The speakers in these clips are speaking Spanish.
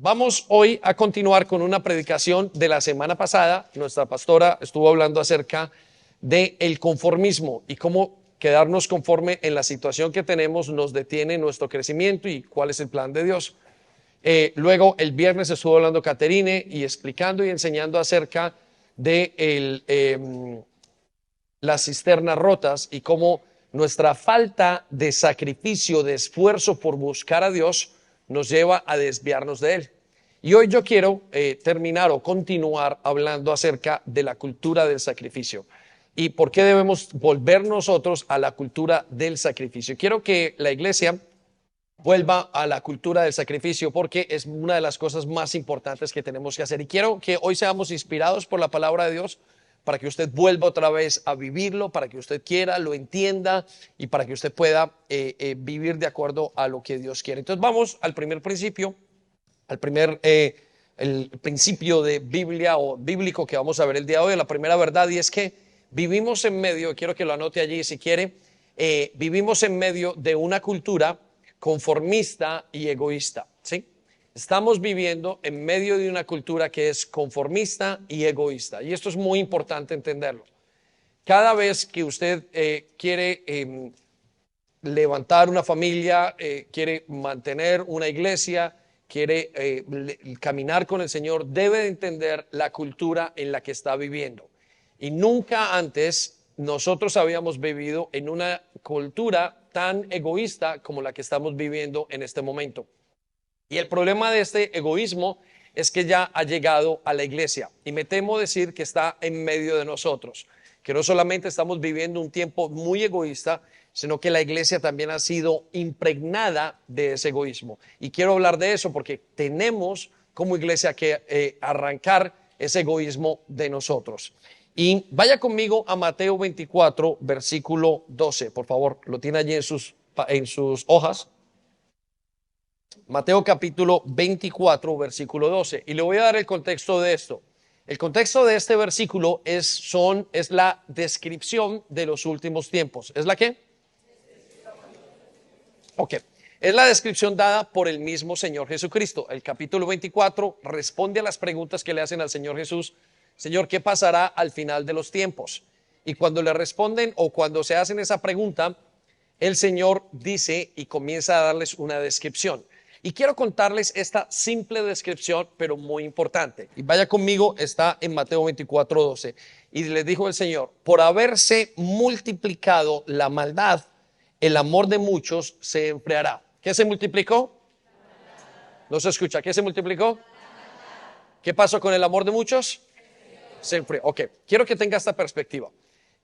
Vamos hoy a continuar con una predicación de la semana pasada. Nuestra pastora estuvo hablando acerca del conformismo y cómo quedarnos conforme en la situación que tenemos nos detiene nuestro crecimiento y cuál es el plan de Dios. Luego el viernes estuvo hablando Caterine y explicando y enseñando acerca de las cisternas rotas y cómo nuestra falta de sacrificio, de esfuerzo por buscar a Dios nos lleva a desviarnos de Él. Y hoy yo quiero terminar o continuar hablando acerca de la cultura del sacrificio y por qué debemos volver nosotros a la cultura del sacrificio. Quiero que la iglesia vuelva a la cultura del sacrificio porque es una de las cosas más importantes que tenemos que hacer. Y quiero que hoy seamos inspirados por la palabra de Dios para que usted vuelva otra vez a vivirlo, para que usted quiera, lo entienda y para que usted pueda vivir de acuerdo a lo que Dios quiere. Entonces vamos al primer principio, el principio de Biblia o bíblico que vamos a ver el día de hoy, la primera verdad, y es que vivimos en medio, quiero que lo anote allí si quiere, vivimos en medio de una cultura conformista y egoísta, ¿sí? Estamos viviendo en medio de una cultura que es conformista y egoísta, y esto es muy importante entenderlo. Cada vez que usted quiere levantar una familia, quiere mantener una iglesia, quiere caminar con el Señor, debe de entender la cultura en la que está viviendo. Y nunca antes nosotros habíamos vivido en una cultura tan egoísta como la que estamos viviendo en este momento. Y el problema de este egoísmo es que ya ha llegado a la iglesia y me temo decir que está en medio de nosotros, que no solamente estamos viviendo un tiempo muy egoísta, sino que la iglesia también ha sido impregnada de ese egoísmo. Y quiero hablar de eso porque tenemos como iglesia que arrancar ese egoísmo de nosotros. Y vaya conmigo a Mateo 24, versículo 12, por favor, lo tiene allí en sus hojas. Mateo capítulo 24, versículo 12. Y le voy a dar el contexto de esto. El contexto de este versículo es la descripción de los últimos tiempos. ¿Es la qué? Ok. Es la descripción dada por el mismo Señor Jesucristo. El capítulo 24 responde a las preguntas que le hacen al Señor Jesús. Señor, ¿qué pasará al final de los tiempos? Y cuando le responden o cuando se hacen esa pregunta, el Señor dice y comienza a darles una descripción. Y quiero contarles esta simple descripción, pero muy importante. Y vaya conmigo, está en Mateo 24, 12. Y les dijo el Señor, por haberse multiplicado la maldad, el amor de muchos se enfriará. ¿Qué se multiplicó? No se escucha. ¿Qué se multiplicó? ¿Qué pasó con el amor de muchos? Se enfrió. Ok, quiero que tenga esta perspectiva.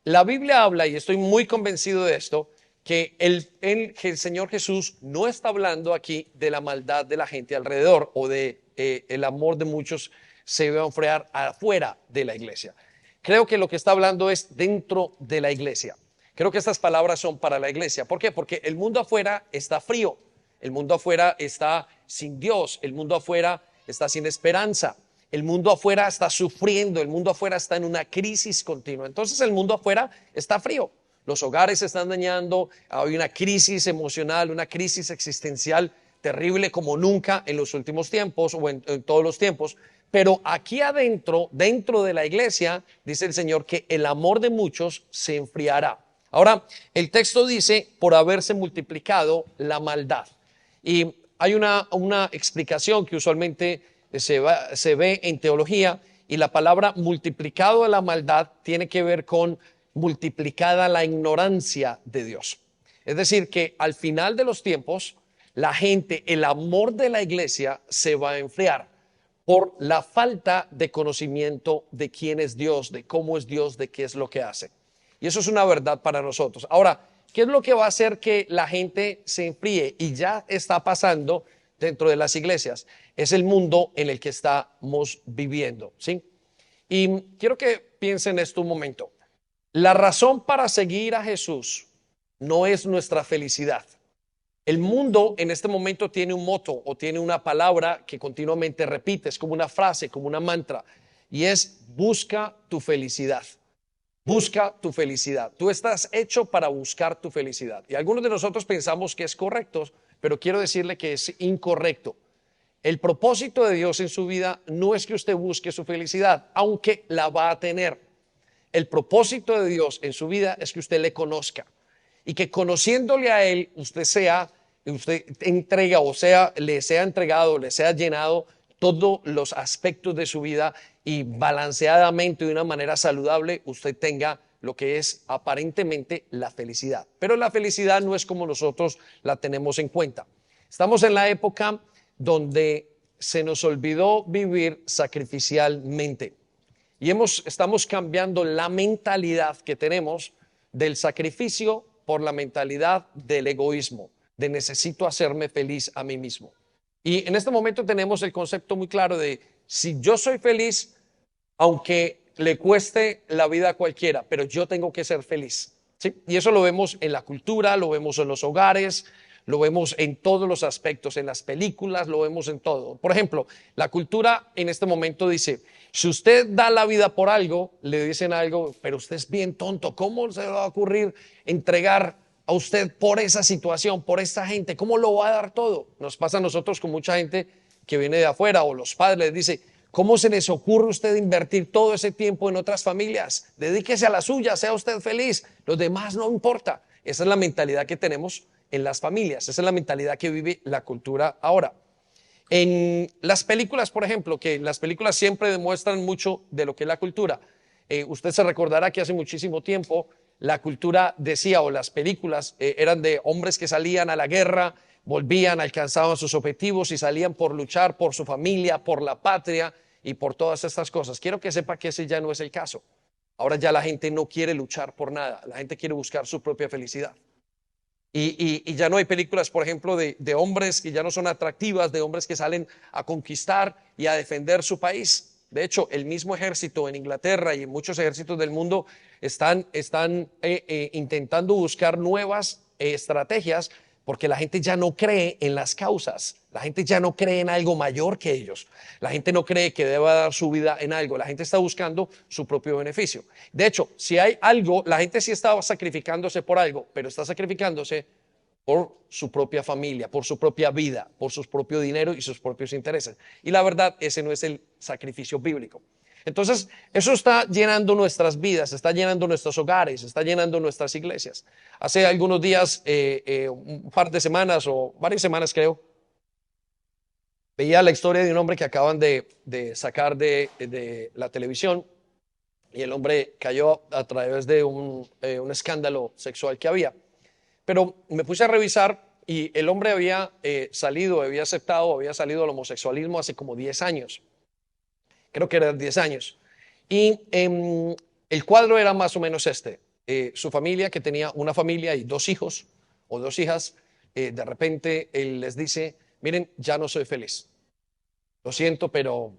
La Biblia habla, y estoy muy convencido de esto, que el Señor Jesús no está hablando aquí de la maldad de la gente alrededor o de el amor de muchos se va a enfriar afuera de la iglesia. Creo que lo que está hablando es dentro de la iglesia. Creo que estas palabras son para la iglesia. ¿Por qué? Porque el mundo afuera está frío, el mundo afuera está sin Dios, el mundo afuera está sin esperanza. El mundo afuera está sufriendo, el mundo afuera está en una crisis continua. Entonces el mundo afuera está frío. Los hogares se están dañando, hay una crisis emocional, una crisis existencial terrible como nunca en los últimos tiempos o en todos los tiempos. Pero aquí adentro, dentro de la iglesia, dice el Señor que el amor de muchos se enfriará. Ahora, el texto dice por haberse multiplicado la maldad. Y hay una explicación que usualmente se ve en teología y la palabra multiplicado de la maldad tiene que ver con multiplicada la ignorancia de Dios. Es decir, que al final de los tiempos, la gente, el amor de la iglesia se va a enfriar por la falta de conocimiento de quién es Dios, de cómo es Dios, de qué es lo que hace. Y eso es una verdad para nosotros. Ahora, ¿qué es lo que va a hacer que la gente se enfríe? Y ya está pasando dentro de las iglesias. Es el mundo en el que estamos viviendo, ¿sí? Y quiero que piensen esto un momento. La razón para seguir a Jesús no es nuestra felicidad. El mundo en este momento tiene un motto o tiene una palabra que continuamente repite, es como una frase, como una mantra, y es busca tu felicidad. Busca tu felicidad. Tú estás hecho para buscar tu felicidad. Y algunos de nosotros pensamos que es correcto, pero quiero decirle que es incorrecto. El propósito de Dios en su vida no es que usted busque su felicidad, aunque la va a tener. El propósito de Dios en su vida es que usted le conozca y que conociéndole a Él, usted entrega, o sea, le sea entregado, le sea llenado todos los aspectos de su vida y balanceadamente, de una manera saludable, usted tenga lo que es aparentemente la felicidad. Pero la felicidad no es como nosotros la tenemos en cuenta. Estamos en la época donde se nos olvidó vivir sacrificialmente y estamos cambiando la mentalidad que tenemos del sacrificio por la mentalidad del egoísmo, de necesito hacerme feliz a mí mismo. Y en este momento tenemos el concepto muy claro de si yo soy feliz, aunque le cueste la vida a cualquiera, pero yo tengo que ser feliz. ¿Sí? Y eso lo vemos en la cultura, lo vemos en los hogares, lo vemos en todos los aspectos, en las películas, lo vemos en todo. Por ejemplo, la cultura en este momento dice, si usted da la vida por algo, le dicen algo, pero usted es bien tonto, ¿cómo se le va a ocurrir entregar a usted por esa situación, por esta gente? ¿Cómo lo va a dar todo? Nos pasa a nosotros con mucha gente que viene de afuera o los padres les dicen, ¿cómo se les ocurre a usted invertir todo ese tiempo en otras familias? Dedíquese a la suya, sea usted feliz, los demás no importa. Esa es la mentalidad que tenemos en las familias, esa es la mentalidad que vive la cultura ahora. En las películas, por ejemplo, que las películas siempre demuestran mucho de lo que es la cultura. Usted se recordará que hace muchísimo tiempo la cultura decía, o las películas eran de hombres que salían a la guerra, volvían, alcanzaban sus objetivos y salían por luchar por su familia, por la patria y por todas estas cosas. Quiero que sepa que ese ya no es el caso. Ahora ya la gente no quiere luchar por nada, la gente quiere buscar su propia felicidad. Y ya no hay películas, por ejemplo, de hombres que ya no son atractivas, de hombres que salen a conquistar y a defender su país. De hecho, el mismo ejército en Inglaterra y en muchos ejércitos del mundo están intentando buscar nuevas estrategias porque la gente ya no cree en las causas, la gente ya no cree en algo mayor que ellos, la gente no cree que deba dar su vida en algo, la gente está buscando su propio beneficio. De hecho, si hay algo, la gente sí está sacrificándose por algo, pero está sacrificándose por su propia familia, por su propia vida, por su propio dinero y sus propios intereses. Y la verdad, ese no es el sacrificio bíblico. Entonces, eso está llenando nuestras vidas, está llenando nuestros hogares, está llenando nuestras iglesias. Hace algunos días, un par de semanas o varias semanas creo, veía la historia de un hombre que acaban de sacar de la televisión y el hombre cayó a través de un escándalo sexual que había. Pero me puse a revisar y el hombre había salido al homosexualismo hace como 10 años. Creo que eran 10 años. Y el cuadro era más o menos este. Su familia, que tenía una familia y 2 hijos o 2 hijas, de repente él les dice, miren, ya no soy feliz. Lo siento, pero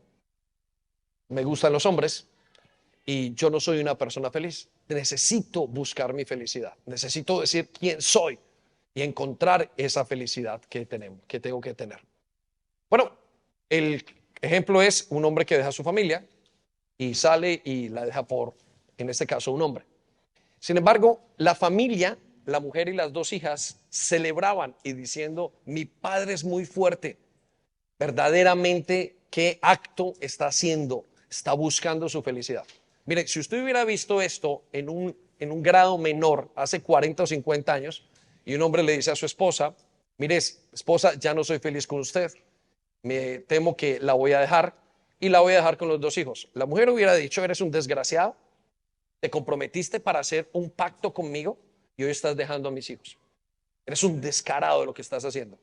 me gustan los hombres y yo no soy una persona feliz. Necesito buscar mi felicidad. Necesito decir quién soy y encontrar esa felicidad que tengo que tener. Bueno, el ejemplo es un hombre que deja a su familia y sale y la deja por, en este caso, un hombre. Sin embargo, la familia, la mujer y las 2 hijas celebraban y diciendo, mi padre es muy fuerte. Verdaderamente, ¿qué acto está haciendo? Está buscando su felicidad. Mire, si usted hubiera visto esto en un grado menor hace 40 o 50 años y un hombre le dice a su esposa, mire, esposa, ya no soy feliz con usted, me temo que la voy a dejar y la voy a dejar con los 2 hijos. La mujer hubiera dicho, eres un desgraciado, te comprometiste para hacer un pacto conmigo y hoy estás dejando a mis hijos. Eres un descarado de lo que estás haciendo.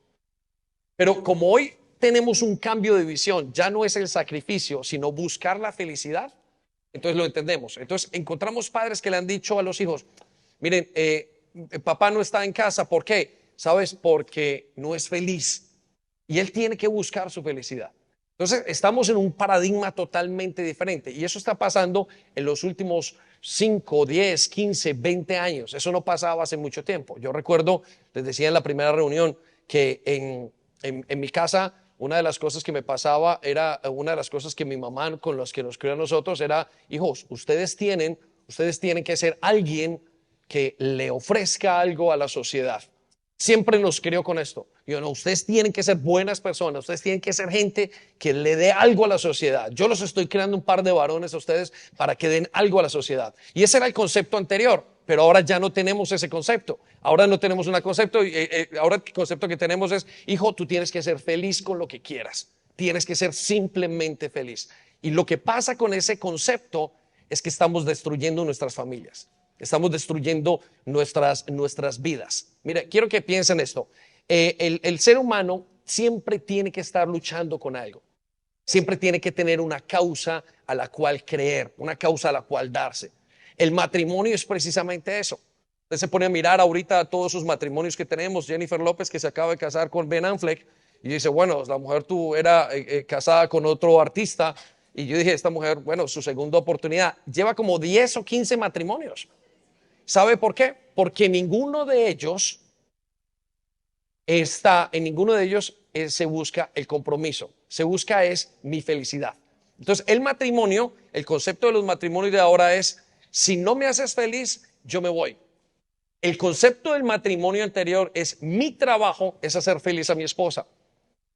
Pero como hoy tenemos un cambio de visión, ya no es el sacrificio, sino buscar la felicidad, entonces lo entendemos. Entonces encontramos padres que le han dicho a los hijos, miren, papá no está en casa, ¿por qué? ¿Sabes? Porque no es feliz y él tiene que buscar su felicidad. Entonces estamos en un paradigma totalmente diferente y eso está pasando en los últimos 5, 10, 15, 20 años. Eso no pasaba hace mucho tiempo. Yo recuerdo, les decía en la primera reunión, que en mi casa una de las cosas que me pasaba era, una de las cosas que mi mamá con los que nos crió a nosotros era, hijos, ustedes tienen que ser alguien que le ofrezca algo a la sociedad. Siempre nos crió con esto. Yo no, ustedes tienen que ser buenas personas, ustedes tienen que ser gente que le dé algo a la sociedad. Yo los estoy creando un par de varones a ustedes para que den algo a la sociedad. Y ese era el concepto anterior, pero ahora ya no tenemos ese concepto. Ahora no tenemos un concepto, ahora el concepto que tenemos es, hijo, tú tienes que ser feliz con lo que quieras. Tienes que ser simplemente feliz. Y lo que pasa con ese concepto es que estamos destruyendo nuestras familias. Estamos destruyendo nuestras vidas. Mira, quiero que piensen esto. El ser humano siempre tiene que estar luchando con algo. Siempre tiene que tener una causa a la cual creer, una causa a la cual darse. El matrimonio es precisamente eso. Usted se pone a mirar ahorita todos sus matrimonios que tenemos. Jennifer López, que se acaba de casar con Ben Affleck, y dice, bueno, la mujer era casada con otro artista. Y yo dije, esta mujer, bueno, su segunda oportunidad. Lleva como 10 o 15 matrimonios. ¿Sabe por qué? Porque en ninguno de ellos se busca el compromiso, se busca es mi felicidad. Entonces el matrimonio, el concepto de los matrimonios de ahora es, si no me haces feliz, yo me voy. El concepto del matrimonio anterior es, mi trabajo es hacer feliz a mi esposa.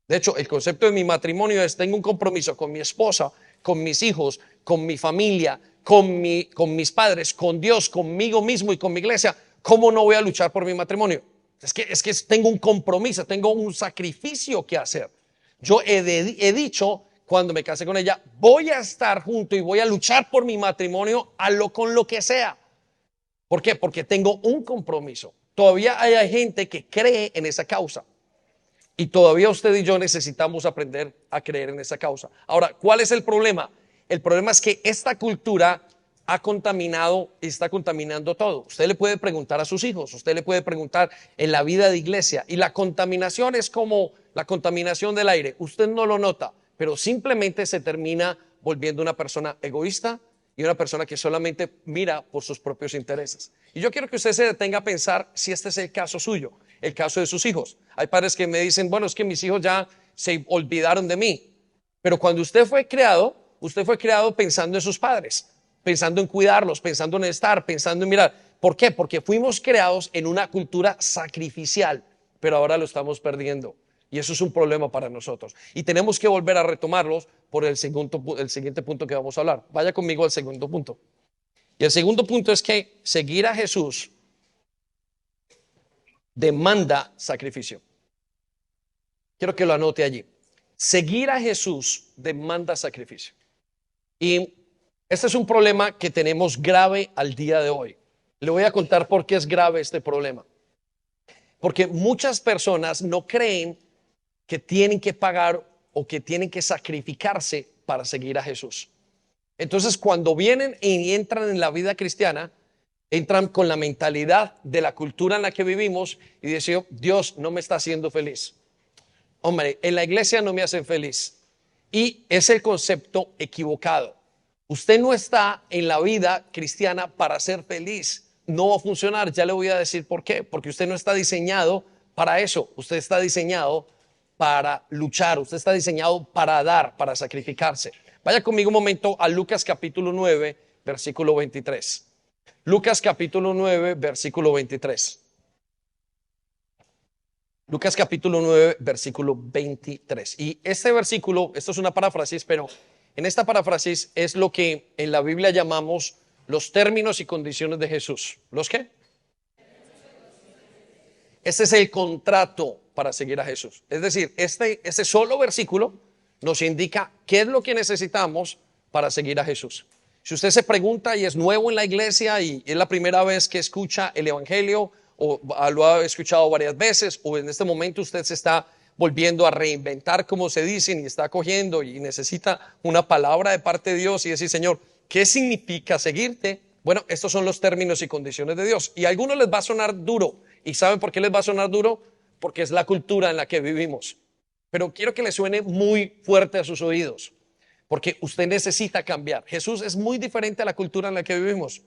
De hecho, el concepto de mi matrimonio es, tengo un compromiso con mi esposa, con mis hijos, con mi familia, con mis padres, con Dios, conmigo mismo y con mi iglesia. ¿Cómo no voy a luchar por mi matrimonio? Es que tengo un compromiso, tengo un sacrificio que hacer. Yo he dicho, cuando me casé con ella, voy a estar junto y voy a luchar por mi matrimonio con lo que sea. ¿Por qué? Porque tengo un compromiso. Todavía hay gente que cree en esa causa. Y todavía usted y yo necesitamos aprender a creer en esa causa. Ahora, ¿cuál es el problema? El problema es que esta cultura ha contaminado y está contaminando todo. Usted le puede preguntar a sus hijos, usted le puede preguntar en la vida de iglesia, y la contaminación es como la contaminación del aire. Usted no lo nota, pero simplemente se termina volviendo una persona egoísta y una persona que solamente mira por sus propios intereses. Y yo quiero que usted se detenga a pensar si este es el caso suyo, el caso de sus hijos. Hay padres que me dicen, bueno, es que mis hijos ya se olvidaron de mí. Pero cuando usted fue creado pensando en sus padres, pensando en cuidarlos, pensando en estar, pensando en mirar. ¿Por qué? Porque fuimos creados en una cultura sacrificial, pero ahora lo estamos perdiendo. Y eso es un problema para nosotros. Y tenemos que volver a retomarlos por el siguiente punto que vamos a hablar. Vaya conmigo al segundo punto. Y el segundo punto es que seguir a Jesús demanda sacrificio. Quiero que lo anote allí. Seguir a Jesús demanda sacrificio. Y este es un problema que tenemos grave al día de hoy. Le voy a contar por qué es grave este problema. Porque muchas personas no creen que tienen que pagar o que tienen que sacrificarse para seguir a Jesús. Entonces, cuando vienen y entran en la vida cristiana, entran con la mentalidad de la cultura en la que vivimos y dicen, Dios no me está haciendo feliz. Hombre, en la iglesia no me hacen feliz. Y es el concepto equivocado. Usted no está en la vida cristiana para ser feliz. No va a funcionar. Ya le voy a decir por qué. Porque usted no está diseñado para eso. Usted está diseñado para luchar. Usted está diseñado para dar, para sacrificarse. Vaya conmigo un momento a Lucas capítulo 9, versículo 23. Lucas capítulo 9, versículo 23. Lucas capítulo 9, versículo 23. Y este versículo, esto es una paráfrasis, pero en esta paráfrasis es lo que en la Biblia llamamos los términos y condiciones de Jesús. ¿Los qué? Este es el contrato para seguir a Jesús. Es decir, este solo versículo nos indica qué es lo que necesitamos para seguir a Jesús. Si usted se pregunta y es nuevo en la iglesia y es la primera vez que escucha el evangelio, o lo ha escuchado varias veces, o en este momento usted se está volviendo a reinventar, como se dicen, y está cogiendo y necesita una palabra de parte de Dios y decir, Señor, ¿qué significa seguirte? Bueno, estos son los términos y condiciones de Dios. Y a algunos les va a sonar duro. ¿Y saben por qué les va a sonar duro? Porque es la cultura en la que vivimos. Pero quiero que le suene muy fuerte a sus oídos, porque usted necesita cambiar. Jesús es muy diferente a la cultura en la que vivimos.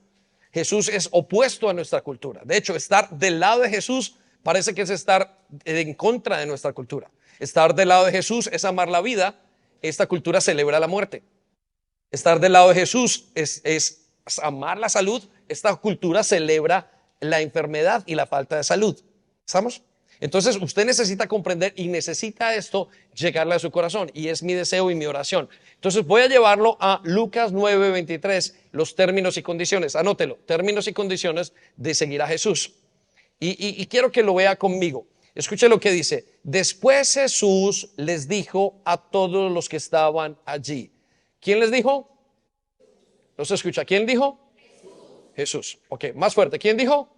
Jesús es opuesto a nuestra cultura. De hecho, estar del lado de Jesús parece que es estar en contra de nuestra cultura. Estar del lado de Jesús es amar la vida. Esta cultura celebra la muerte. Estar del lado de Jesús es amar la salud. Esta cultura celebra la enfermedad y la falta de salud. ¿Estamos? Entonces usted necesita comprender y necesita esto llegarle a su corazón, y es mi deseo y mi oración. Entonces voy a llevarlo a Lucas 9:23, los términos y condiciones. Anótelo, términos y condiciones de seguir a Jesús. Y quiero que lo vea conmigo. Escuche lo que dice. Después Jesús les dijo a todos los que estaban allí. ¿Quién les dijo? No se escucha. ¿Quién dijo? Jesús. Ok, más fuerte. ¿Quién dijo?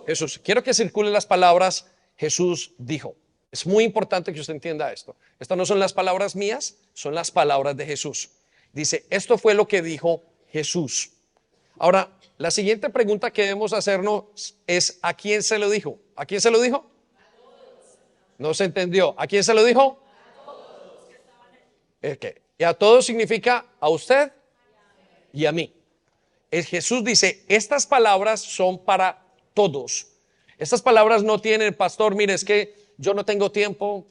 Jesús. Quiero que circulen las palabras Jesús dijo. Es muy importante que usted entienda esto. Estas no son las palabras mías, son las palabras de Jesús. Dice, esto fue lo que dijo Jesús. Ahora, la siguiente pregunta que debemos hacernos es, ¿a quién se lo dijo? ¿A quién se lo dijo? No se entendió. ¿A quién se lo dijo? Y a todos significa a usted y a mí. Jesús dice, estas palabras son para todos. Estas palabras no tienen, pastor, mire, es que yo no tengo tiempo,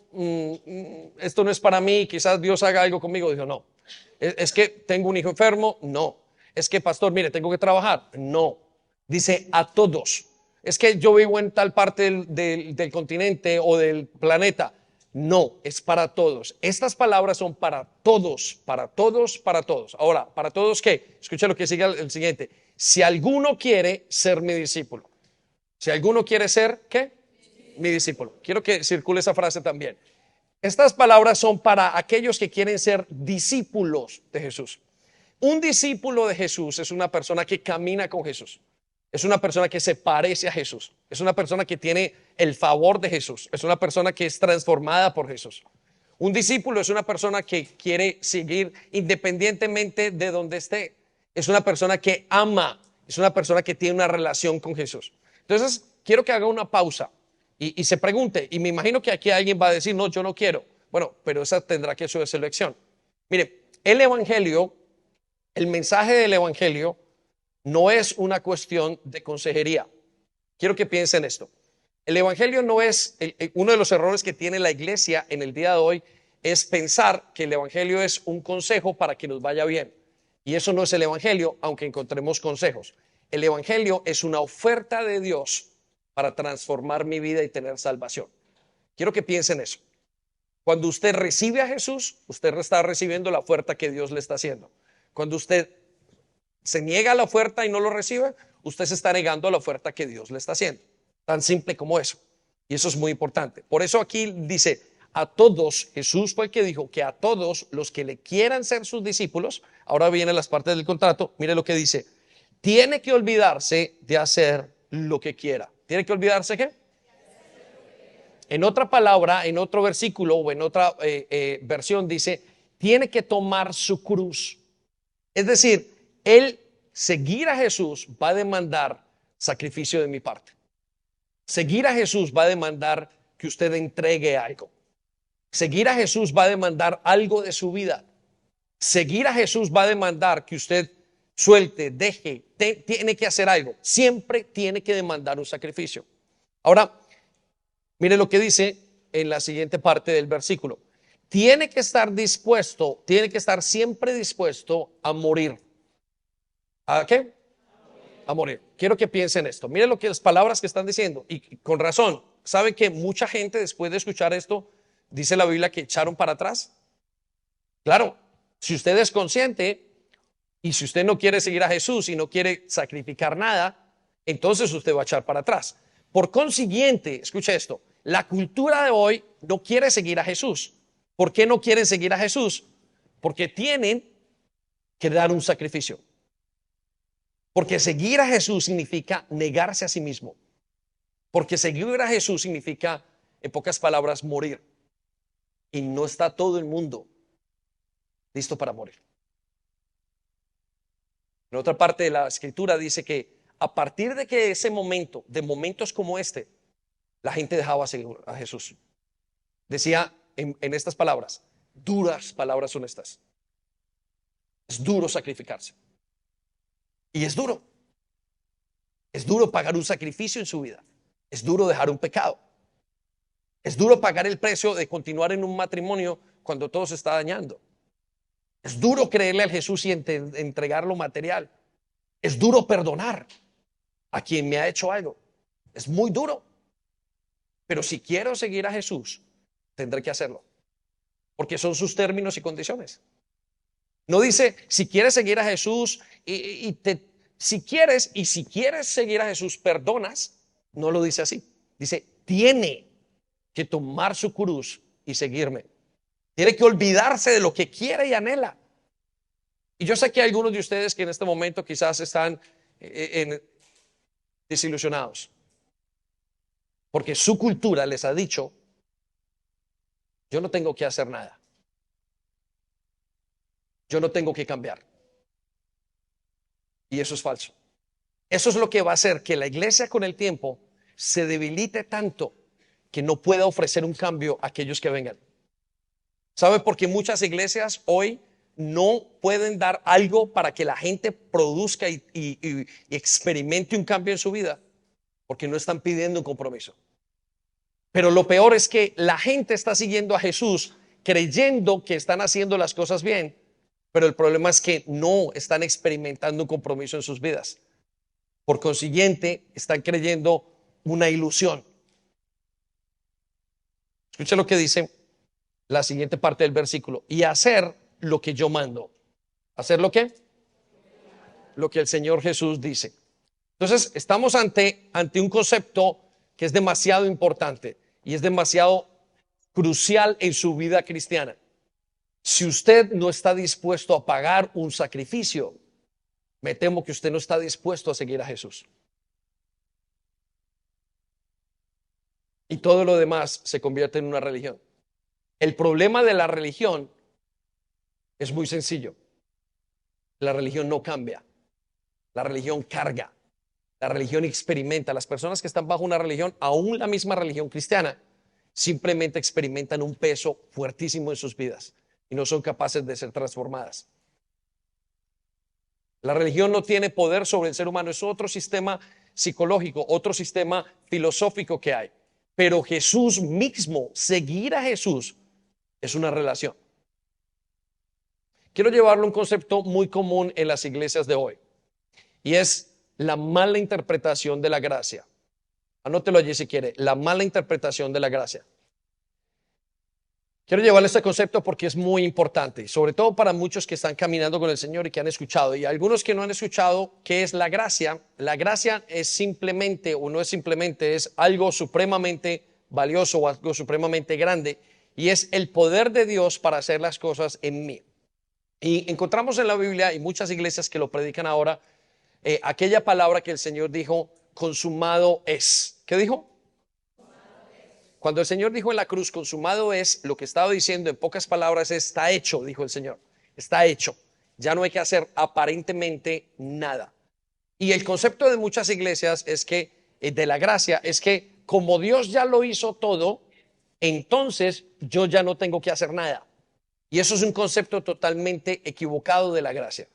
esto no es para mí, quizás Dios haga algo conmigo. Dijo, no. Es que tengo un hijo enfermo, no. Es que, pastor, mire, tengo que trabajar, no. Dice a todos. Es que yo vivo en tal parte del continente o del planeta. No, es para todos. Estas palabras son para todos, para todos, para todos. Ahora, ¿para todos qué? Escucha lo que sigue el siguiente. Si alguno quiere ser mi discípulo. Si alguno quiere ser, ¿qué? Mi discípulo. Quiero que circule esa frase también. Estas palabras son para aquellos que quieren ser discípulos de Jesús. Un discípulo de Jesús es una persona que camina con Jesús. Es una persona que se parece a Jesús. Es una persona que tiene el favor de Jesús. Es una persona que es transformada por Jesús. Un discípulo es una persona que quiere seguir independientemente de donde esté. Es una persona que ama. Es una persona que tiene una relación con Jesús. Entonces, quiero que haga una pausa y se pregunte. Y me imagino que aquí alguien va a decir, no, yo no quiero. Bueno, pero esa tendrá que ser selección. Mire, el evangelio, el mensaje del evangelio, no es una cuestión de consejería. Quiero que piensen esto. El evangelio no es, uno de los errores que tiene la iglesia en el día de hoy es pensar que el evangelio es un consejo para que nos vaya bien. Y eso no es el evangelio, aunque encontremos consejos. El evangelio es una oferta de Dios para transformar mi vida y tener salvación. Quiero que piensen eso. Cuando usted recibe a Jesús, usted está recibiendo la oferta que Dios le está haciendo. Cuando usted se niega a la oferta y no lo recibe, usted se está negando a la oferta que Dios le está haciendo. Tan simple como eso. Y eso es muy importante. Por eso aquí dice, a todos, Jesús fue el que dijo que a todos los que le quieran ser sus discípulos, ahora vienen las partes del contrato, mire lo que dice, tiene que olvidarse de hacer lo que quiera. ¿Tiene que olvidarse qué? En otra palabra, en otro versículo o en otra versión dice, tiene que tomar su cruz. Es decir, el seguir a Jesús va a demandar sacrificio de mi parte. Seguir a Jesús va a demandar que usted entregue algo. Seguir a Jesús va a demandar algo de su vida. Seguir a Jesús va a demandar que usted suelte, deje, tiene que hacer algo. Siempre tiene que demandar un sacrificio. Ahora, mire lo que dice en la siguiente parte del versículo. Tiene que estar dispuesto, tiene que estar siempre dispuesto a morir. ¿A qué? A morir. Quiero que piensen esto. Miren lo que las palabras que están diciendo. Y con razón. ¿Sabe que mucha gente después de escuchar esto, dice la Biblia que echaron para atrás? Claro, si usted es consciente y si usted no quiere seguir a Jesús y no quiere sacrificar nada, entonces usted va a echar para atrás. Por consiguiente, escuche esto, la cultura de hoy no quiere seguir a Jesús. ¿Por qué no quieren seguir a Jesús? Porque tienen que dar un sacrificio. Porque seguir a Jesús significa negarse a sí mismo. Porque seguir a Jesús significa, en pocas palabras, morir. Y no está todo el mundo listo para morir. En otra parte de la escritura dice que a partir de que ese momento, de momentos como este, la gente dejaba seguir a Jesús. Decía en estas palabras, duras palabras son estas. Es duro sacrificarse. Y es duro. Es duro pagar un sacrificio en su vida. Es duro dejar un pecado. Es duro pagar el precio de continuar en un matrimonio cuando todo se está dañando. Es duro creerle al Jesús y entregar lo material. Es duro perdonar a quien me ha hecho algo. Es muy duro. Pero si quiero seguir a Jesús, tendré que hacerlo, porque son sus términos y condiciones. No dice, si quieres seguir a Jesús si quieres seguir a Jesús, perdonas. No lo dice así. Dice, tiene que tomar su cruz y seguirme. Tiene que olvidarse de lo que quiere y anhela. Y yo sé que hay algunos de ustedes que en este momento quizás están desilusionados, porque su cultura les ha dicho, yo no tengo que hacer nada. Yo no tengo que cambiar. Y eso es falso. Eso es lo que va a hacer que la iglesia con el tiempo se debilite tanto que no pueda ofrecer un cambio a aquellos que vengan. ¿Sabe por qué muchas iglesias hoy no pueden dar algo para que la gente produzca y experimente un cambio en su vida? Porque no están pidiendo un compromiso. Pero lo peor es que la gente está siguiendo a Jesús creyendo que están haciendo las cosas bien, pero el problema es que no están experimentando un compromiso en sus vidas. Por consiguiente, están creyendo una ilusión. Escuche lo que dice la siguiente parte del versículo. Y hacer lo que yo mando. ¿Hacer lo qué? Lo que el Señor Jesús dice. Entonces, estamos ante un concepto que es demasiado importante y es demasiado crucial en su vida cristiana. Si usted no está dispuesto a pagar un sacrificio, me temo que usted no está dispuesto a seguir a Jesús. Y todo lo demás se convierte en una religión. El problema de la religión es muy sencillo. La religión no cambia. La religión carga. La religión experimenta. Las personas que están bajo una religión, aún la misma religión cristiana, simplemente experimentan un peso fuertísimo en sus vidas y no son capaces de ser transformadas. La religión no tiene poder sobre el ser humano, es otro sistema psicológico, otro sistema filosófico que hay. Pero Jesús mismo, seguir a Jesús, es una relación. Quiero llevarlo a un concepto muy común en las iglesias de hoy, y es la mala interpretación de la gracia. Anótelo allí si quiere, la mala interpretación de la gracia. Quiero llevarle este concepto porque es muy importante, sobre todo para muchos que están caminando con el Señor y que han escuchado, y algunos que no han escuchado qué es la gracia. La gracia es simplemente, o no es simplemente, es algo supremamente valioso o algo supremamente grande, y es el poder de Dios para hacer las cosas en mí. Y encontramos en la Biblia y muchas iglesias que lo predican ahora, aquella palabra que el Señor dijo, consumado es. ¿Qué dijo? Cuando el Señor dijo en la cruz, consumado es, lo que estaba diciendo en pocas palabras es, está hecho, dijo el Señor, está hecho. Ya no hay que hacer aparentemente nada. Y el concepto de muchas iglesias es que, de la gracia, es que como Dios ya lo hizo todo, entonces yo ya no tengo que hacer nada. Y eso es un concepto totalmente equivocado de la gracia.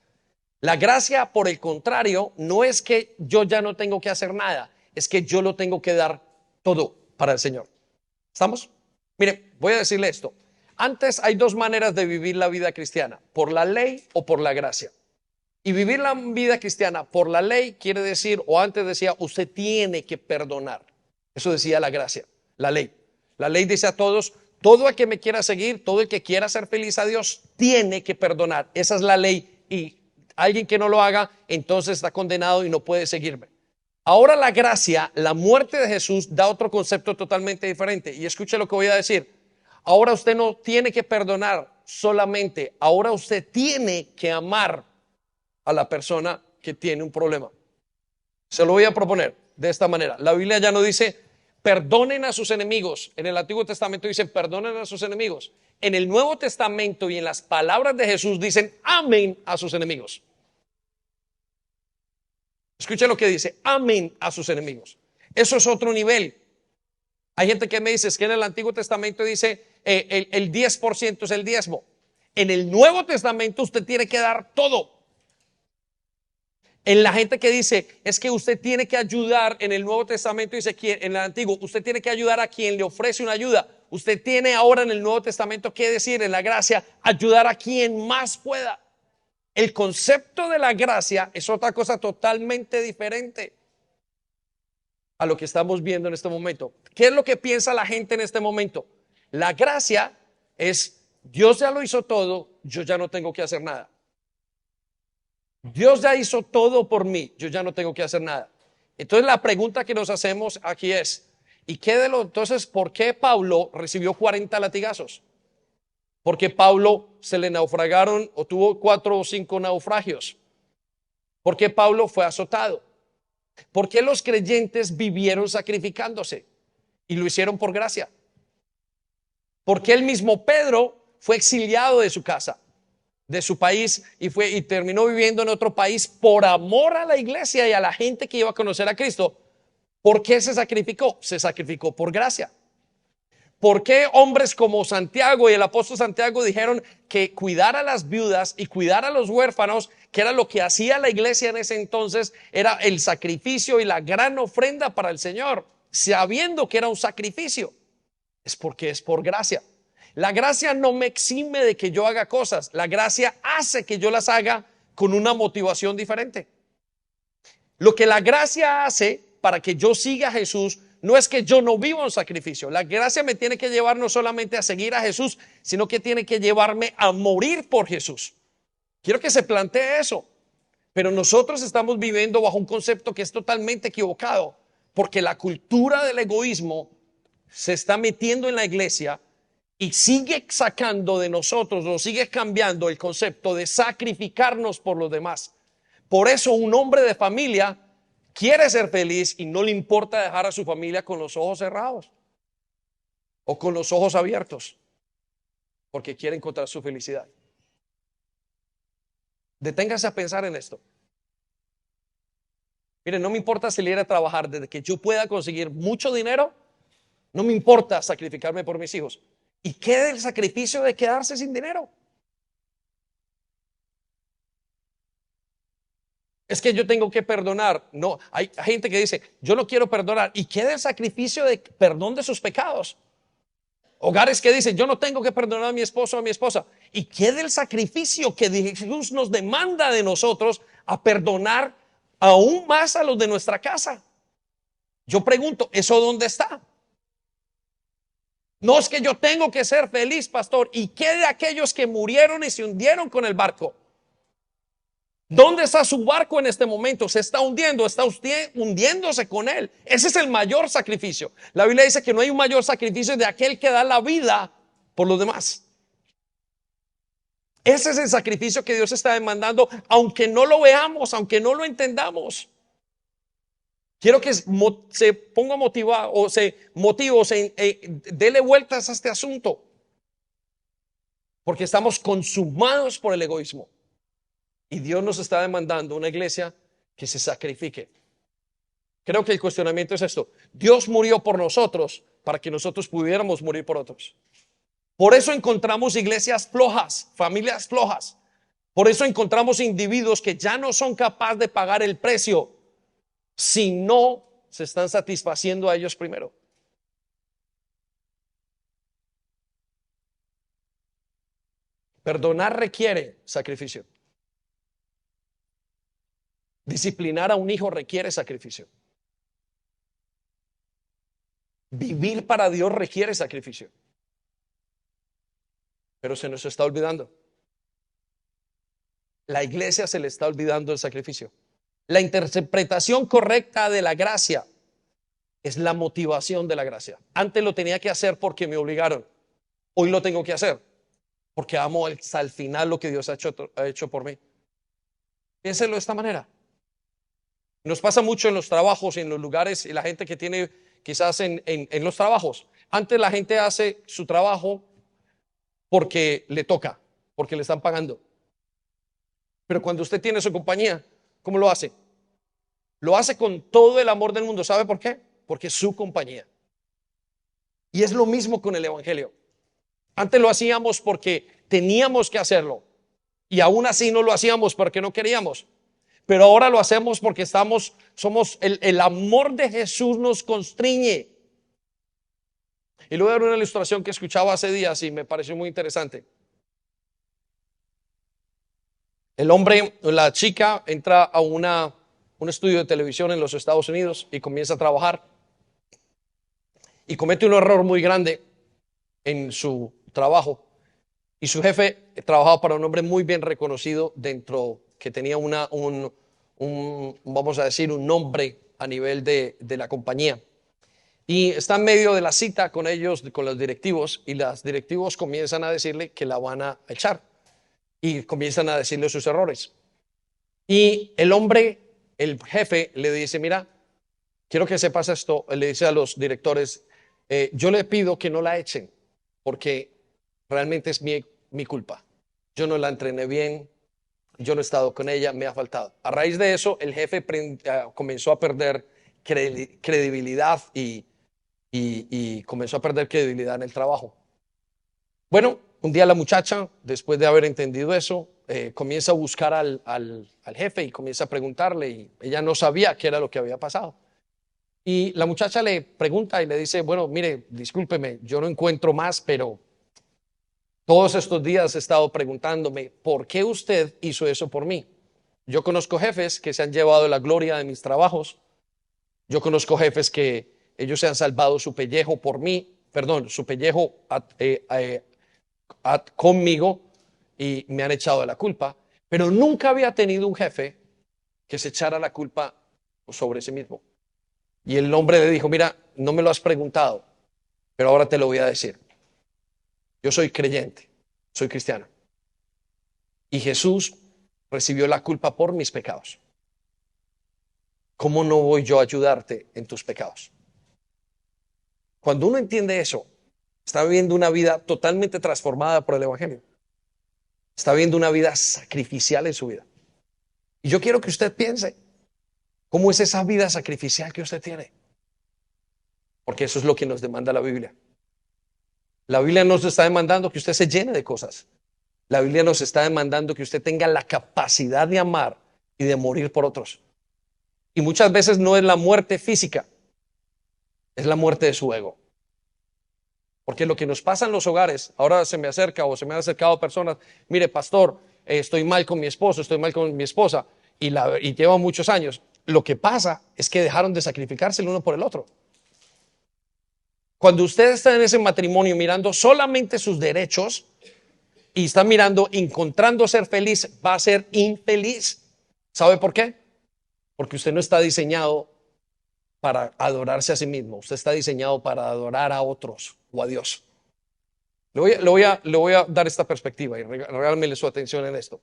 La gracia, por el contrario, no es que yo ya no tengo que hacer nada, es que yo lo tengo que dar todo para el Señor. ¿Estamos? Mire, voy a decirle esto. Antes hay dos maneras de vivir la vida cristiana, por la ley o por la gracia. Y vivir la vida cristiana por la ley quiere decir, o antes decía, usted tiene que perdonar. Eso decía la gracia, la ley. La ley dice a todos, todo el que me quiera seguir, todo el que quiera hacer feliz a Dios, tiene que perdonar. Esa es la ley, y alguien que no lo haga, entonces está condenado y no puede seguirme. Ahora la gracia, la muerte de Jesús, da otro concepto totalmente diferente. Y escuche lo que voy a decir. Ahora usted no tiene que perdonar solamente, ahora usted tiene que amar a la persona que tiene un problema. Se lo voy a proponer de esta manera. La Biblia ya no dice, perdonen a sus enemigos. En el Antiguo Testamento dice, perdonen a sus enemigos. En el Nuevo Testamento y en las palabras de Jesús dicen, amen a sus enemigos. Escuche lo que dice, amen a sus enemigos. Eso es otro nivel. Hay gente que me dice, es que en el Antiguo Testamento dice, el 10% es el diezmo. En el Nuevo Testamento usted tiene que dar todo. En la gente que dice, es que usted tiene que ayudar, en el Nuevo Testamento dice, en el Antiguo, usted tiene que ayudar a quien le ofrece una ayuda. Usted tiene ahora en el Nuevo Testamento que decir, en la gracia, ayudar a quien más pueda. El concepto de la gracia es otra cosa totalmente diferente. a lo que estamos viendo en este momento. ¿Qué es lo que piensa la gente en este momento? La gracia es, Dios ya lo hizo todo, yo ya no tengo que hacer nada. Dios ya hizo todo por mí, yo ya no tengo que hacer nada. Entonces la pregunta que nos hacemos aquí es, entonces, ¿por qué Pablo recibió 40 latigazos? Porque Pablo se le naufragaron o tuvo 4 o 5 naufragios. ¿Por qué Pablo fue azotado? ¿Por qué los creyentes vivieron sacrificándose y lo hicieron por gracia? ¿Por qué el mismo Pedro fue exiliado de su casa, de su país, y terminó viviendo en otro país por amor a la iglesia y a la gente que iba a conocer a Cristo? ¿Por qué se sacrificó? Se sacrificó por gracia. ¿Por qué hombres como Santiago y el apóstol Santiago dijeron que cuidar a las viudas y cuidar a los huérfanos, que era lo que hacía la iglesia en ese entonces, era el sacrificio y la gran ofrenda para el Señor, sabiendo que era un sacrificio? Es porque es por gracia. La gracia no me exime de que yo haga cosas, la gracia hace que yo las haga con una motivación diferente. Lo que la gracia hace para que yo siga a Jesús no es que yo no viva un sacrificio. La gracia me tiene que llevar no solamente a seguir a Jesús, sino que tiene que llevarme a morir por Jesús. Quiero que se plantee eso. Pero nosotros estamos viviendo bajo un concepto que es totalmente equivocado, porque la cultura del egoísmo se está metiendo en la iglesia y sigue sacando de nosotros, o sigue cambiando el concepto de sacrificarnos por los demás. Por eso un hombre de familia quiere ser feliz y no le importa dejar a su familia con los ojos cerrados o con los ojos abiertos, porque quiere encontrar su felicidad. Deténgase a pensar en esto. Miren, no me importa salir a trabajar, desde que yo pueda conseguir mucho dinero, no me importa sacrificarme por mis hijos. ¿Y qué del sacrificio de quedarse sin dinero? Es que yo tengo que perdonar. No, hay gente que dice, yo no quiero perdonar. ¿Y qué del sacrificio de perdón de sus pecados? Hogares que dicen, yo no tengo que perdonar a mi esposo o a mi esposa. ¿Y qué del sacrificio que Jesús nos demanda de nosotros a perdonar aún más a los de nuestra casa? Yo pregunto, ¿eso dónde está? No es que yo tengo que ser feliz, pastor. ¿Y qué de aquellos que murieron y se hundieron con el barco? ¿Dónde está su barco en este momento? Se está hundiendo, está usted hundiéndose con él. Ese es el mayor sacrificio. La Biblia dice que no hay un mayor sacrificio de aquel que da la vida por los demás. Ese es el sacrificio que Dios está demandando, aunque no lo veamos, aunque no lo entendamos. Quiero que se ponga motivado o dele vueltas a este asunto, porque estamos consumados por el egoísmo. Y Dios nos está demandando una iglesia que se sacrifique. Creo que el cuestionamiento es esto. Dios murió por nosotros para que nosotros pudiéramos morir por otros. Por eso encontramos iglesias flojas, familias flojas. Por eso encontramos individuos que ya no son capaces de pagar el precio si no se están satisfaciendo a ellos primero. Perdonar requiere sacrificio. Disciplinar a un hijo requiere sacrificio. Vivir para Dios requiere sacrificio. Pero se nos está olvidando. La iglesia se le está olvidando el sacrificio. La interpretación correcta de la gracia es la motivación de la gracia. Antes lo tenía que hacer porque me obligaron. Hoy lo tengo que hacer porque amo hasta el final lo que Dios ha hecho por mí. Piénselo de esta manera. Nos pasa mucho en los trabajos y en los lugares, y la gente que tiene quizás en los trabajos. Antes la gente hace su trabajo porque le toca, porque le están pagando. Pero cuando usted tiene su compañía, ¿cómo lo hace? Lo hace con todo el amor del mundo. ¿Sabe por qué? Porque es su compañía. Y es lo mismo con el evangelio. Antes lo hacíamos porque teníamos que hacerlo, y aún así no lo hacíamos porque no queríamos. Pero ahora lo hacemos porque el amor de Jesús nos constriñe. Y luego era una ilustración que escuchaba hace días y me pareció muy interesante. El hombre, la chica entra a una un estudio de televisión en los Estados Unidos y comienza a trabajar y comete un error muy grande en su trabajo. Y su jefe trabajaba para un hombre muy bien reconocido dentro, que tenía vamos a decir, un nombre a nivel de la compañía. Y está en medio de la cita con ellos, con los directivos, y los directivos comienzan a decirle que la van a echar. Y comienzan a decirle sus errores. Y el hombre, el jefe, le dice, mira, quiero que sepas esto, le dice a los directores, yo le pido que no la echen, porque realmente es mi culpa. Yo no la entrené bien, yo no he estado con ella, me ha faltado. A raíz de eso, el jefe comenzó a perder credibilidad y comenzó a perder credibilidad en el trabajo. Bueno, un día la muchacha, después de haber entendido eso, comienza a buscar al jefe y comienza a preguntarle, y ella no sabía qué era lo que había pasado. Y la muchacha le pregunta y le dice, bueno, mire, discúlpeme, yo no encuentro más, pero todos estos días he estado preguntándome, ¿por qué usted hizo eso por mí? Yo conozco jefes que se han llevado la gloria de mis trabajos. Yo conozco jefes que ellos se han salvado su pellejo por mí, perdón, su pellejo conmigo y me han echado de la culpa. Pero nunca había tenido un jefe que se echara la culpa sobre sí mismo. Y el hombre le dijo, mira, no me lo has preguntado, pero ahora te lo voy a decir. Yo soy creyente, soy cristiano. Y Jesús recibió la culpa por mis pecados. ¿Cómo no voy yo a ayudarte en tus pecados? Cuando uno entiende eso, está viviendo una vida totalmente transformada por el Evangelio. Está viviendo una vida sacrificial en su vida. Y yo quiero que usted piense, ¿cómo es esa vida sacrificial que usted tiene? Porque eso es lo que nos demanda la Biblia. La Biblia nos está demandando que usted se llene de cosas. La Biblia nos está demandando que usted tenga la capacidad de amar y de morir por otros. Y muchas veces no es la muerte física, es la muerte de su ego. Porque lo que nos pasa en los hogares, ahora se me acerca o se me han acercado personas, mire, pastor, estoy mal con mi esposo, estoy mal con mi esposa, y lleva muchos años. Lo que pasa es que dejaron de sacrificarse el uno por el otro. Cuando usted está en ese matrimonio mirando solamente sus derechos y está mirando, encontrando ser feliz, va a ser infeliz. ¿Sabe por qué? Porque usted no está diseñado para adorarse a sí mismo. Usted está diseñado para adorar a otros o a Dios. Le voy a dar esta perspectiva y regálmele su atención en esto.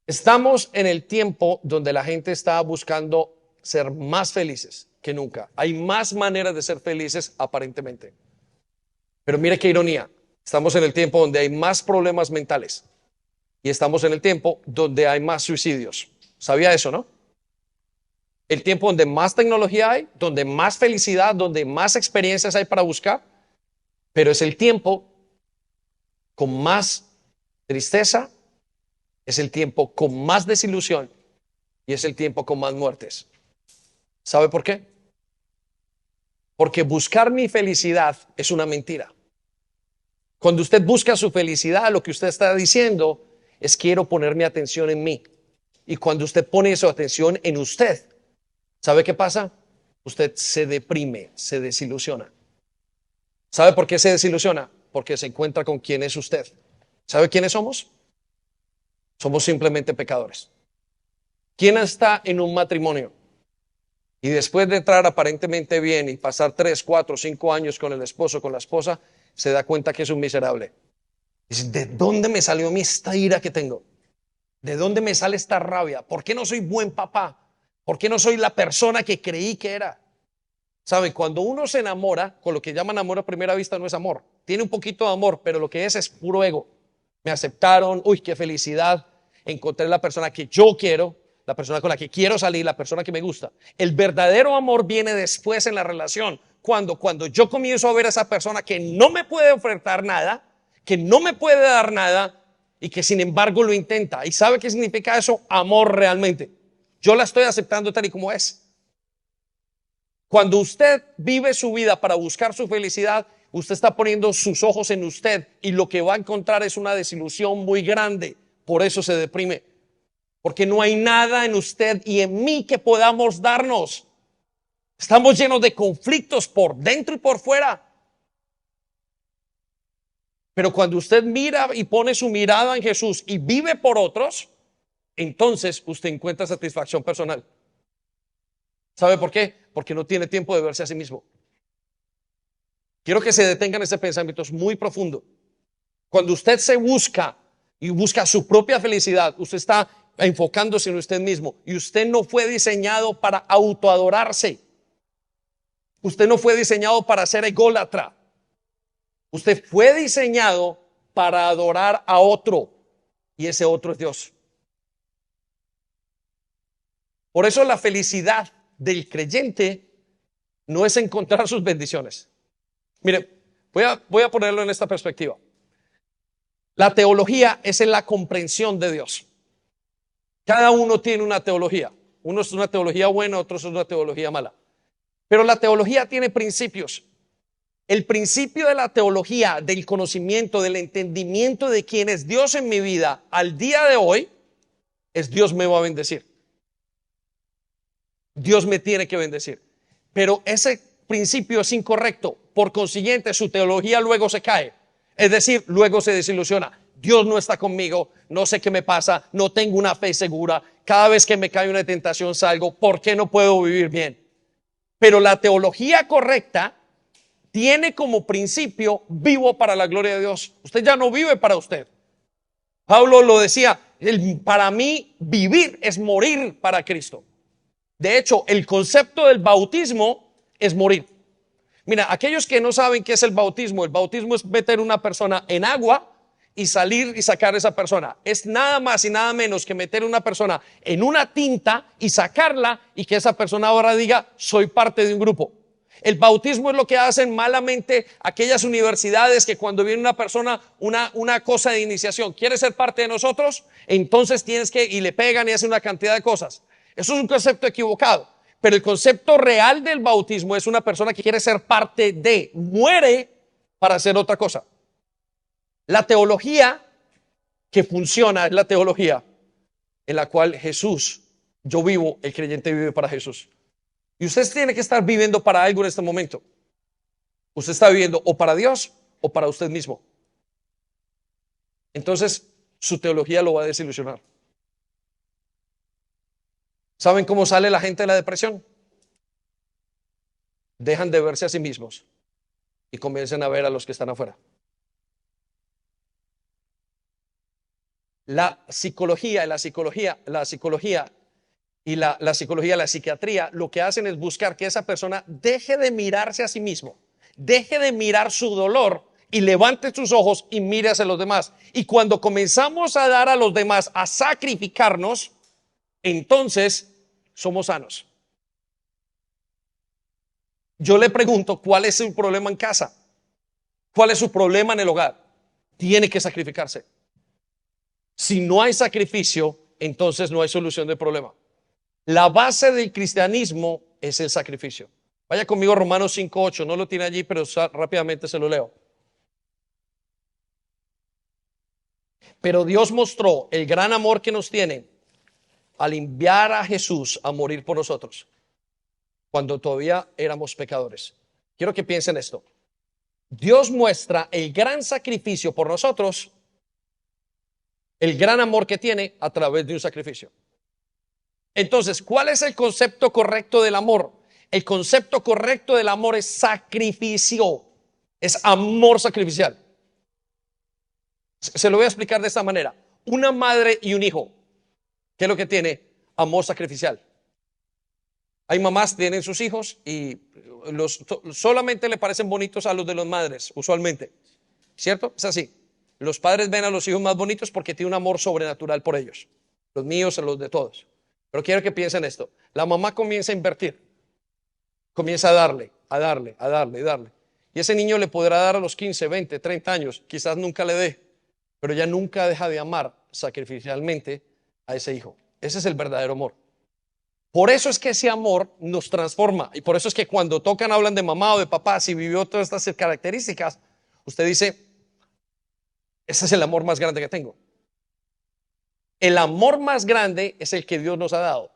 Estamos en el tiempo donde la gente está buscando ser más felices que nunca. Hay más maneras de ser felices aparentemente. Pero mire qué ironía. Estamos en el tiempo donde hay más problemas mentales y estamos en el tiempo donde hay más suicidios. ¿Sabía eso, no? El tiempo donde más tecnología hay, donde más felicidad, donde más experiencias hay para buscar, pero es el tiempo con más tristeza, es el tiempo con más desilusión y es el tiempo con más muertes. ¿Sabe por qué? Porque buscar mi felicidad es una mentira. Cuando usted busca su felicidad, lo que usted está diciendo es quiero poner mi atención en mí. Y cuando usted pone su atención en usted, ¿sabe qué pasa? Usted se deprime, se desilusiona. ¿Sabe por qué se desilusiona? Porque se encuentra con quién es usted. ¿Sabe quiénes somos? Somos simplemente pecadores. ¿Quién está en un matrimonio y después de entrar aparentemente bien y pasar 3, 4, 5 años con el esposo, con la esposa, se da cuenta que es un miserable? Dice, ¿de dónde me salió a mí esta ira que tengo? ¿De dónde me sale esta rabia? ¿Por qué no soy buen papá? ¿Por qué no soy la persona que creí que era? ¿Saben? Cuando uno se enamora, con lo que llaman amor a primera vista, no es amor. Tiene un poquito de amor, pero lo que es puro ego. Me aceptaron, uy, qué felicidad. Encontré la persona que yo quiero, la persona con la que quiero salir, la persona que me gusta. El verdadero amor viene después en la relación. Cuando yo comienzo a ver a esa persona que no me puede ofertar nada, que no me puede dar nada y que sin embargo lo intenta. ¿Y sabe qué significa eso? Amor realmente. Yo la estoy aceptando tal y como es. Cuando usted vive su vida para buscar su felicidad, usted está poniendo sus ojos en usted y lo que va a encontrar es una desilusión muy grande. Por eso se deprime. Porque no hay nada en usted y en mí que podamos darnos. Estamos llenos de conflictos por dentro y por fuera. Pero cuando usted mira y pone su mirada en Jesús y vive por otros, entonces usted encuentra satisfacción personal. ¿Sabe por qué? Porque no tiene tiempo de verse a sí mismo. Quiero que se detengan ese pensamiento, es muy profundo. Cuando usted se busca y busca su propia felicidad, usted está enfocándose en usted mismo y usted no fue diseñado para autoadorarse. Usted no fue diseñado para ser ególatra. Usted fue diseñado para adorar a otro y ese otro es Dios. Por eso la felicidad del creyente no es encontrar sus bendiciones. Mire, voy a ponerlo en esta perspectiva. La teología es en la comprensión de Dios. Cada uno tiene una teología. Uno es una teología buena, otro es una teología mala. Pero la teología tiene principios. El principio de la teología, del conocimiento, del entendimiento de quién es Dios en mi vida al día de hoy, es Dios me va a bendecir. Dios me tiene que bendecir. Pero ese principio es incorrecto. Por consiguiente, su teología luego se cae. Es decir, luego se desilusiona. Dios no está conmigo, no sé qué me pasa, no tengo una fe segura. Cada vez que me cae una tentación salgo. ¿Por qué no puedo vivir bien? Pero la teología correcta tiene como principio vivo para la gloria de Dios. Usted ya no vive para usted. Pablo lo decía, para mí vivir es morir para Cristo. De hecho, el concepto del bautismo es morir. Mira, aquellos que no saben qué es el bautismo es meter una persona en agua y salir y sacar a esa persona. Es nada más y nada menos que meter una persona en una tinta y sacarla y que esa persona ahora diga, soy parte de un grupo. El bautismo es lo que hacen malamente aquellas universidades que cuando viene una persona, una cosa de iniciación, ¿quiere ser parte de nosotros? Entonces tienes que, y le pegan y hacen una cantidad de cosas. Eso es un concepto equivocado. Pero el concepto real del bautismo es una persona que quiere ser parte de, muere para hacer otra cosa. La teología que funciona es la teología en la cual Jesús, yo vivo, el creyente vive para Jesús. Y usted tiene que estar viviendo para algo en este momento. Usted está viviendo o para Dios o para usted mismo. Entonces, su teología lo va a desilusionar. ¿Saben cómo sale la gente de la depresión? Dejan de verse a sí mismos y comienzan a ver a los que están afuera. La psicología, la psiquiatría, lo que hacen es buscar que esa persona deje de mirarse a sí mismo, deje de mirar su dolor y levante sus ojos y mire hacia los demás. Y cuando comenzamos a dar a los demás, a sacrificarnos, entonces somos sanos. Yo le pregunto, ¿cuál es su problema en casa? ¿Cuál es su problema en el hogar? Tiene que sacrificarse. Si no hay sacrificio, entonces no hay solución del problema. La base del cristianismo es el sacrificio. Vaya conmigo a Romanos 5:8, no lo tiene allí, pero rápidamente se lo leo. Pero Dios mostró el gran amor que nos tiene al enviar a Jesús a morir por nosotros, cuando todavía éramos pecadores. Quiero que piensen esto. Dios muestra el gran sacrificio por nosotros, el gran amor que tiene a través de un sacrificio. Entonces, ¿cuál es el concepto correcto del amor? El concepto correcto del amor es sacrificio, es amor sacrificial. Se lo voy a explicar de esta manera. Una madre y un hijo, ¿qué es lo que tiene? Amor sacrificial. Hay mamás que tienen sus hijos y solamente le parecen bonitos a los de las madres, usualmente. ¿Cierto? Es así. Los padres ven a los hijos más bonitos porque tienen un amor sobrenatural por ellos. Los míos, los de todos. Pero quiero que piensen esto. La mamá comienza a invertir. Comienza a darle. Y ese niño le podrá dar a los 15, 20, 30 años. Quizás nunca le dé. Pero ella nunca deja de amar sacrificialmente a ese hijo. Ese es el verdadero amor. Por eso es que ese amor nos transforma. Y por eso es que cuando tocan, hablan de mamá o de papá, si vivió todas estas características, usted dice, ese es el amor más grande que tengo. El amor más grande es el que Dios nos ha dado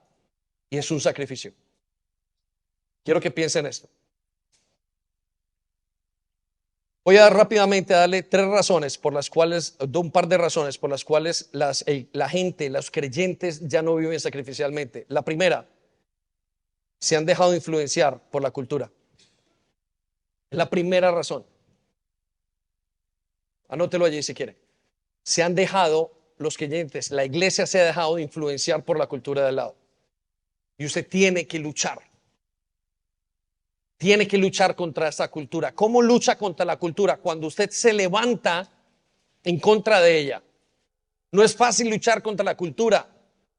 y es un sacrificio. Quiero que piensen esto. Voy a rápidamente darle tres razones por las cuales, un par de razones por las cuales la gente, los creyentes ya no viven sacrificialmente. La primera, se han dejado influenciar por la cultura. Es la primera razón. Anótelo allí si quiere. Se han dejado, los creyentes, la iglesia se ha dejado influenciar por la cultura del lado. Y usted tiene que luchar. Tiene que luchar contra esta cultura. ¿Cómo lucha contra la cultura? Cuando usted se levanta en contra de ella. No es fácil luchar contra la cultura.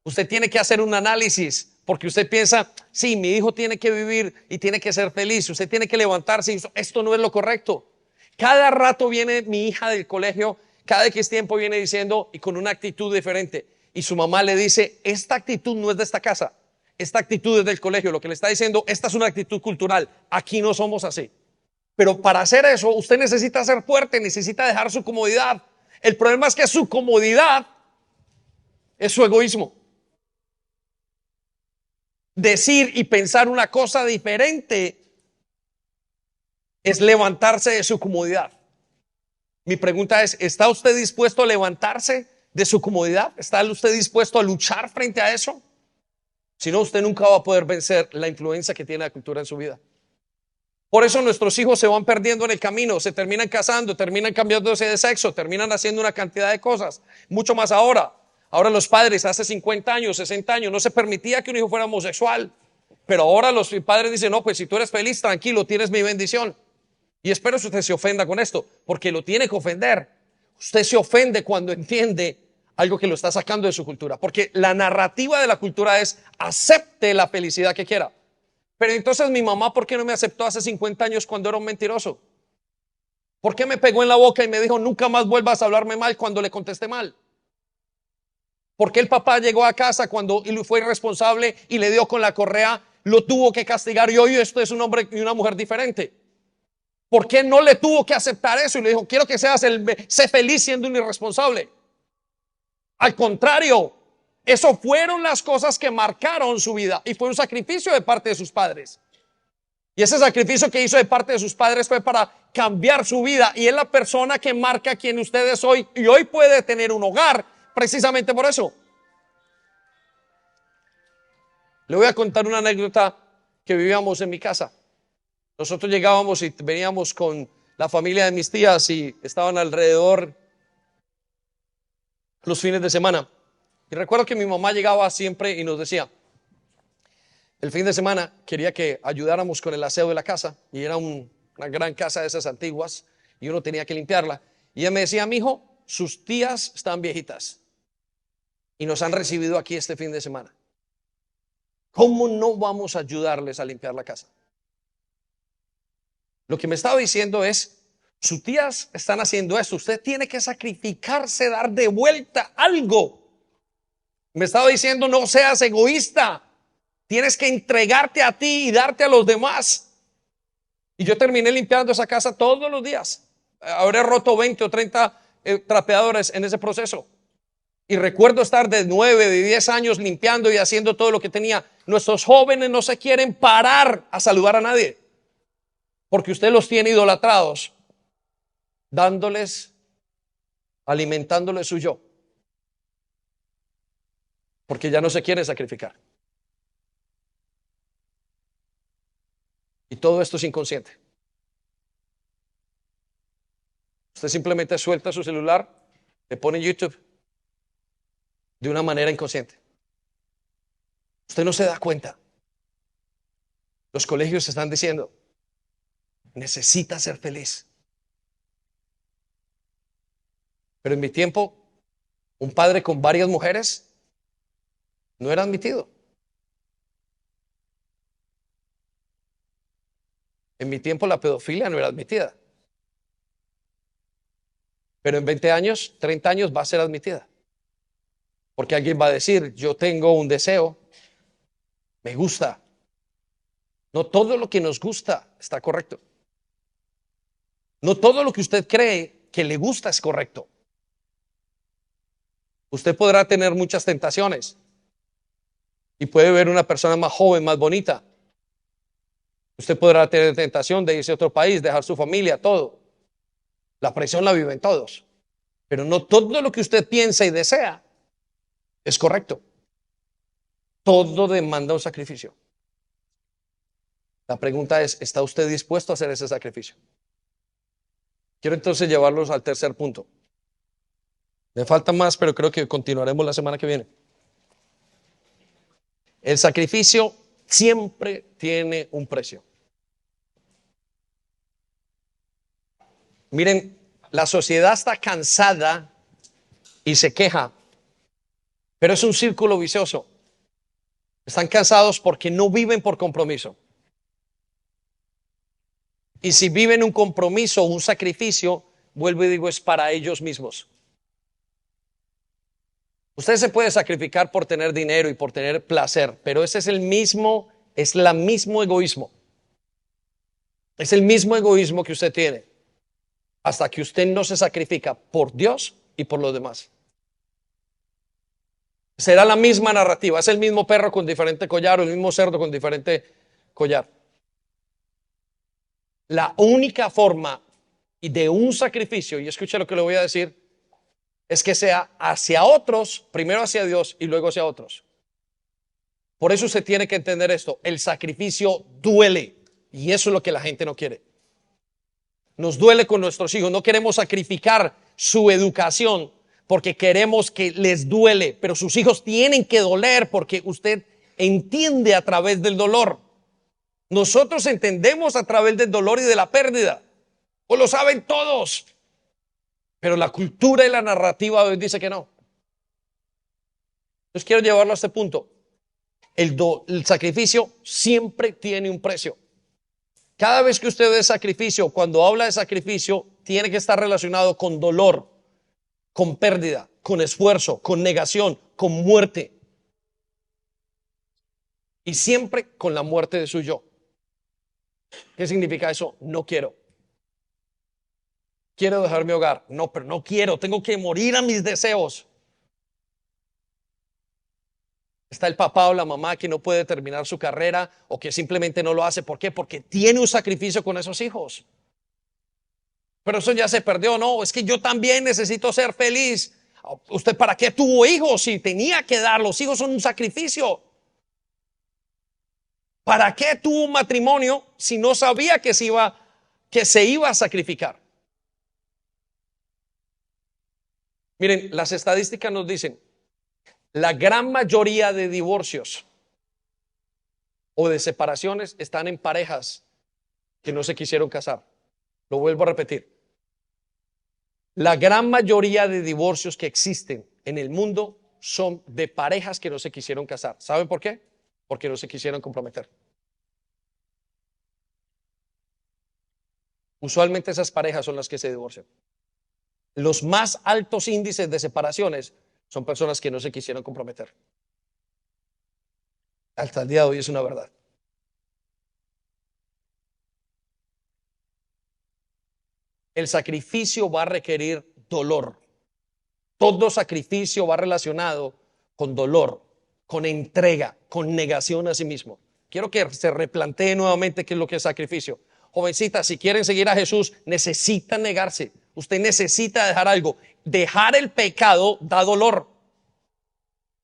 Usted tiene que hacer un análisis porque usted piensa, sí, mi hijo tiene que vivir y tiene que ser feliz. Usted tiene que levantarse y esto no es lo correcto. Cada rato viene mi hija del colegio, cada X tiempo viene diciendo y con una actitud diferente. Y su mamá le dice, esta actitud no es de esta casa. Esta actitud es del colegio, lo que le está diciendo, esta es una actitud cultural, aquí no somos así. Pero para hacer eso, usted necesita ser fuerte, necesita dejar su comodidad. El problema es que su comodidad es su egoísmo. Decir y pensar una cosa diferente es levantarse de su comodidad. Mi pregunta es, ¿está usted dispuesto a levantarse de su comodidad? ¿Está usted dispuesto a luchar frente a eso? Si no, usted nunca va a poder vencer la influencia que tiene la cultura en su vida. Por eso nuestros hijos se van perdiendo en el camino, se terminan casando, terminan cambiándose de sexo, terminan haciendo una cantidad de cosas, mucho más ahora. Ahora los padres, hace 50 años, 60 años, no se permitía que un hijo fuera homosexual. Pero ahora los padres dicen, no, pues si tú eres feliz, tranquilo, tienes mi bendición. Y espero que usted se ofenda con esto, porque lo tiene que ofender. Usted se ofende cuando entiende algo que lo está sacando de su cultura, porque la narrativa de la cultura es acepte la felicidad que quiera. Pero entonces mi mamá, ¿por qué no me aceptó hace 50 años cuando era un mentiroso? ¿Por qué me pegó en la boca y me dijo nunca más vuelvas a hablarme mal cuando le contesté mal? ¿Por qué el papá llegó a casa cuando fue irresponsable y le dio con la correa, lo tuvo que castigar y hoy esto es un hombre y una mujer diferente? ¿Por qué no le tuvo que aceptar eso y le dijo quiero que sé feliz siendo un irresponsable? Al contrario, eso fueron las cosas que marcaron su vida y fue un sacrificio de parte de sus padres. Y ese sacrificio que hizo de parte de sus padres fue para cambiar su vida y es la persona que marca quién usted es hoy y hoy puede tener un hogar precisamente por eso. Le voy a contar una anécdota que vivíamos en mi casa. Nosotros llegábamos y veníamos con la familia de mis tías y estaban alrededor los fines de semana. Y recuerdo que mi mamá llegaba siempre y nos decía, el fin de semana quería que ayudáramos con el aseo de la casa y era una gran casa de esas antiguas y uno tenía que limpiarla. Y ella me decía, mijo, sus tías están viejitas y nos han recibido aquí este fin de semana. ¿Cómo no vamos a ayudarles a limpiar la casa? Lo que me estaba diciendo es, sus tías están haciendo esto, usted tiene que sacrificarse, dar de vuelta algo. Me estaba diciendo, no seas egoísta, tienes que entregarte a ti y darte a los demás. Y yo terminé limpiando esa casa todos los días. Habré roto 20 o 30 trapeadores en ese proceso. Y recuerdo estar de 9, de 10 años limpiando y haciendo todo lo que tenía. Nuestros jóvenes no se quieren parar a saludar a nadie, porque usted los tiene idolatrados, dándoles, alimentándoles su yo, porque ya no se quiere sacrificar. Y todo esto es inconsciente. Usted simplemente suelta su celular, le pone YouTube de una manera inconsciente. Usted no se da cuenta. Los colegios están diciendo, necesita ser feliz. Pero en mi tiempo, un padre con varias mujeres no era admitido. En mi tiempo la pedofilia no era admitida. Pero en 20 años, 30 años va a ser admitida. Porque alguien va a decir, yo tengo un deseo, me gusta. No todo lo que nos gusta está correcto. No todo lo que usted cree que le gusta es correcto. Usted podrá tener muchas tentaciones y puede ver una persona más joven, más bonita. Usted podrá tener tentación de irse a otro país, dejar su familia, todo. La presión la viven todos. Pero no todo lo que usted piensa y desea es correcto. Todo demanda un sacrificio. La pregunta es, ¿está usted dispuesto a hacer ese sacrificio? Quiero entonces llevarlos al tercer punto. Me falta más, pero creo que continuaremos la semana que viene. El sacrificio siempre tiene un precio. Miren, la sociedad está cansada y se queja, pero es un círculo vicioso. Están cansados porque no viven por compromiso. Y si viven un compromiso, un sacrificio, vuelvo y digo, es para ellos mismos. Usted se puede sacrificar por tener dinero y por tener placer, pero ese es el mismo egoísmo. Es el mismo egoísmo que usted tiene hasta que usted no se sacrifica por Dios y por los demás. Será la misma narrativa, es el mismo perro con diferente collar o el mismo cerdo con diferente collar. La única forma de un sacrificio, y escuche lo que le voy a decir, es que sea hacia otros, primero hacia Dios y luego hacia otros. Por eso usted tiene que entender esto, el sacrificio duele y eso es lo que la gente no quiere. Nos duele con nuestros hijos, no queremos sacrificar su educación porque queremos que les duele, pero sus hijos tienen que doler porque usted entiende a través del dolor. Nosotros entendemos a través del dolor y de la pérdida, pues lo saben todos, pero la cultura y la narrativa hoy dice que no. Entonces quiero llevarlo a este punto. El sacrificio siempre tiene un precio. Cada vez que usted ve sacrificio, cuando habla de sacrificio, tiene que estar relacionado con dolor, con pérdida, con esfuerzo, con negación, con muerte. Y siempre con la muerte de su yo. ¿Qué significa eso? No quiero. Quiero dejar mi hogar. No, pero no quiero. Tengo que morir a mis deseos. Está el papá o la mamá que no puede terminar su carrera o que simplemente no lo hace. ¿Por qué? Porque tiene un sacrificio con esos hijos. Pero eso ya se perdió. No, es que yo también necesito ser feliz. ¿Usted para qué tuvo hijos? Si tenía que dar, los hijos son un sacrificio. ¿Para qué tuvo un matrimonio si no sabía que se iba a sacrificar? Miren, las estadísticas nos dicen, la gran mayoría de divorcios o de separaciones están en parejas que no se quisieron casar. Lo vuelvo a repetir. La gran mayoría de divorcios que existen en el mundo son de parejas que no se quisieron casar. ¿Saben por qué? Porque no se quisieron comprometer. Usualmente esas parejas son las que se divorcian. Los más altos índices de separaciones son personas que no se quisieron comprometer. Hasta el día de hoy es una verdad. El sacrificio va a requerir dolor. Todo sacrificio va relacionado con dolor, con entrega, con negación a sí mismo. Quiero que se replantee nuevamente qué es lo que es sacrificio. Jovencita, si quieren seguir a Jesús, necesitan negarse. Usted necesita dejar algo. Dejar el pecado da dolor.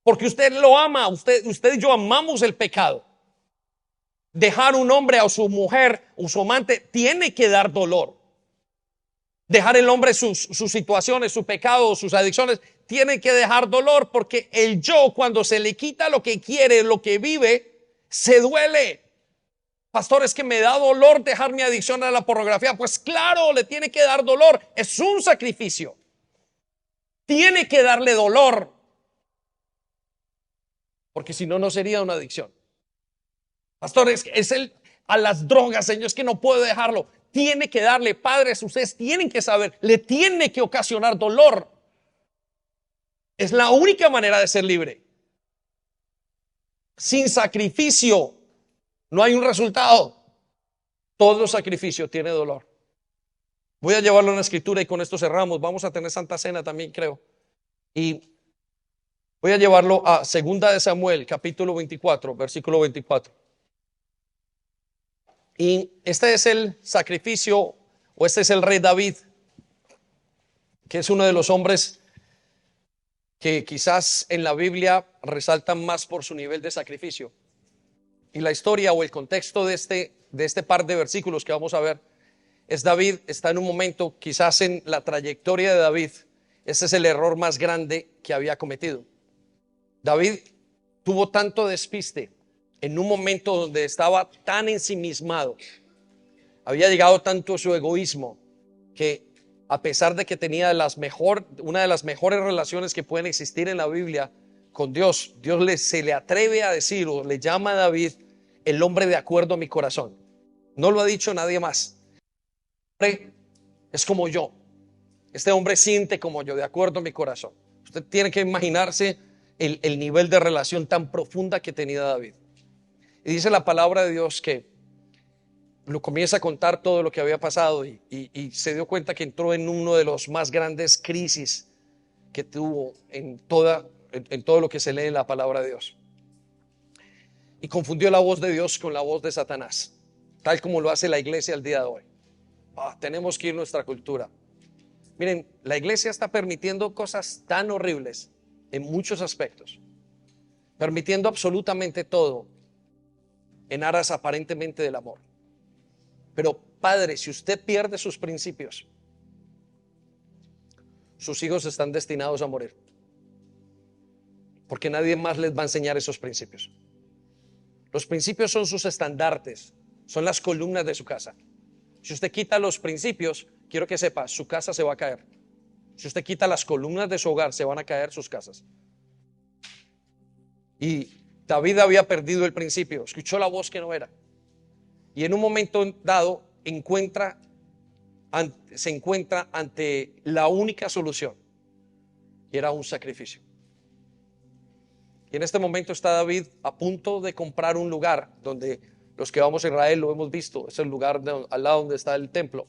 Porque usted lo ama. Usted y yo amamos el pecado. Dejar un hombre a su mujer o su amante tiene que dar dolor. Dejar el hombre sus situaciones, su pecado, sus adicciones, tiene que dejar dolor porque el yo, cuando se le quita lo que quiere, lo que vive, se duele. Pastor, es que me da dolor dejar mi adicción a la pornografía. Pues claro, le tiene que dar dolor. Es un sacrificio. Tiene que darle dolor. Porque si no, no sería una adicción. Pastor, es a las drogas, Señor, es que no puedo dejarlo. Tiene que darle, padres, ustedes tienen que saber, le tiene que ocasionar dolor. Es la única manera de ser libre. Sin sacrificio no hay un resultado. Todo sacrificio tiene dolor. Voy a llevarlo a una escritura y con esto cerramos. Vamos a tener Santa Cena también, creo. Y Voy a llevarlo a Segunda de Samuel, capítulo 24, versículo 24. Y este es el sacrificio, o este es el rey David, que es uno de los hombres que quizás en la Biblia resaltan más por su nivel de sacrificio. Y la historia o el contexto de este par de versículos que vamos a ver es David está en un momento, quizás en la trayectoria de David, ese es el error más grande que había cometido. David tuvo tanto despiste en un momento donde estaba tan ensimismado, había llegado tanto su egoísmo, que a pesar de que tenía una de las mejores relaciones que pueden existir en la Biblia con Dios, se le atreve a decir o le llama a David el hombre de acuerdo a mi corazón. No lo ha dicho nadie más. Es como yo. Este hombre siente como yo, de acuerdo a mi corazón. Usted tiene que imaginarse el nivel de relación tan profunda que tenía David. Y dice la palabra de Dios que lo comienza a contar todo lo que había pasado y se dio cuenta que entró en uno de los más grandes crisis que tuvo en todo lo que se lee en la palabra de Dios. Y confundió la voz de Dios con la voz de Satanás, tal como lo hace la iglesia al día de hoy. Tenemos que ir a nuestra cultura. Miren, la iglesia está permitiendo cosas tan horribles en muchos aspectos, permitiendo absolutamente todo en aras aparentemente del amor. Pero padre, si usted pierde sus principios, sus hijos están destinados a morir, porque nadie más les va a enseñar esos principios. Los principios son sus estandartes, son las columnas de su casa. Si usted quita los principios, quiero que sepa, su casa se va a caer. Si usted quita las columnas de su hogar, se van a caer sus casas. Y David había perdido el principio, escuchó la voz que no era. Y en un momento dado se encuentra ante la única solución, y era un sacrificio. Y en este momento está David a punto de comprar un lugar donde los que vamos a Israel lo hemos visto, es el lugar al lado donde está el templo.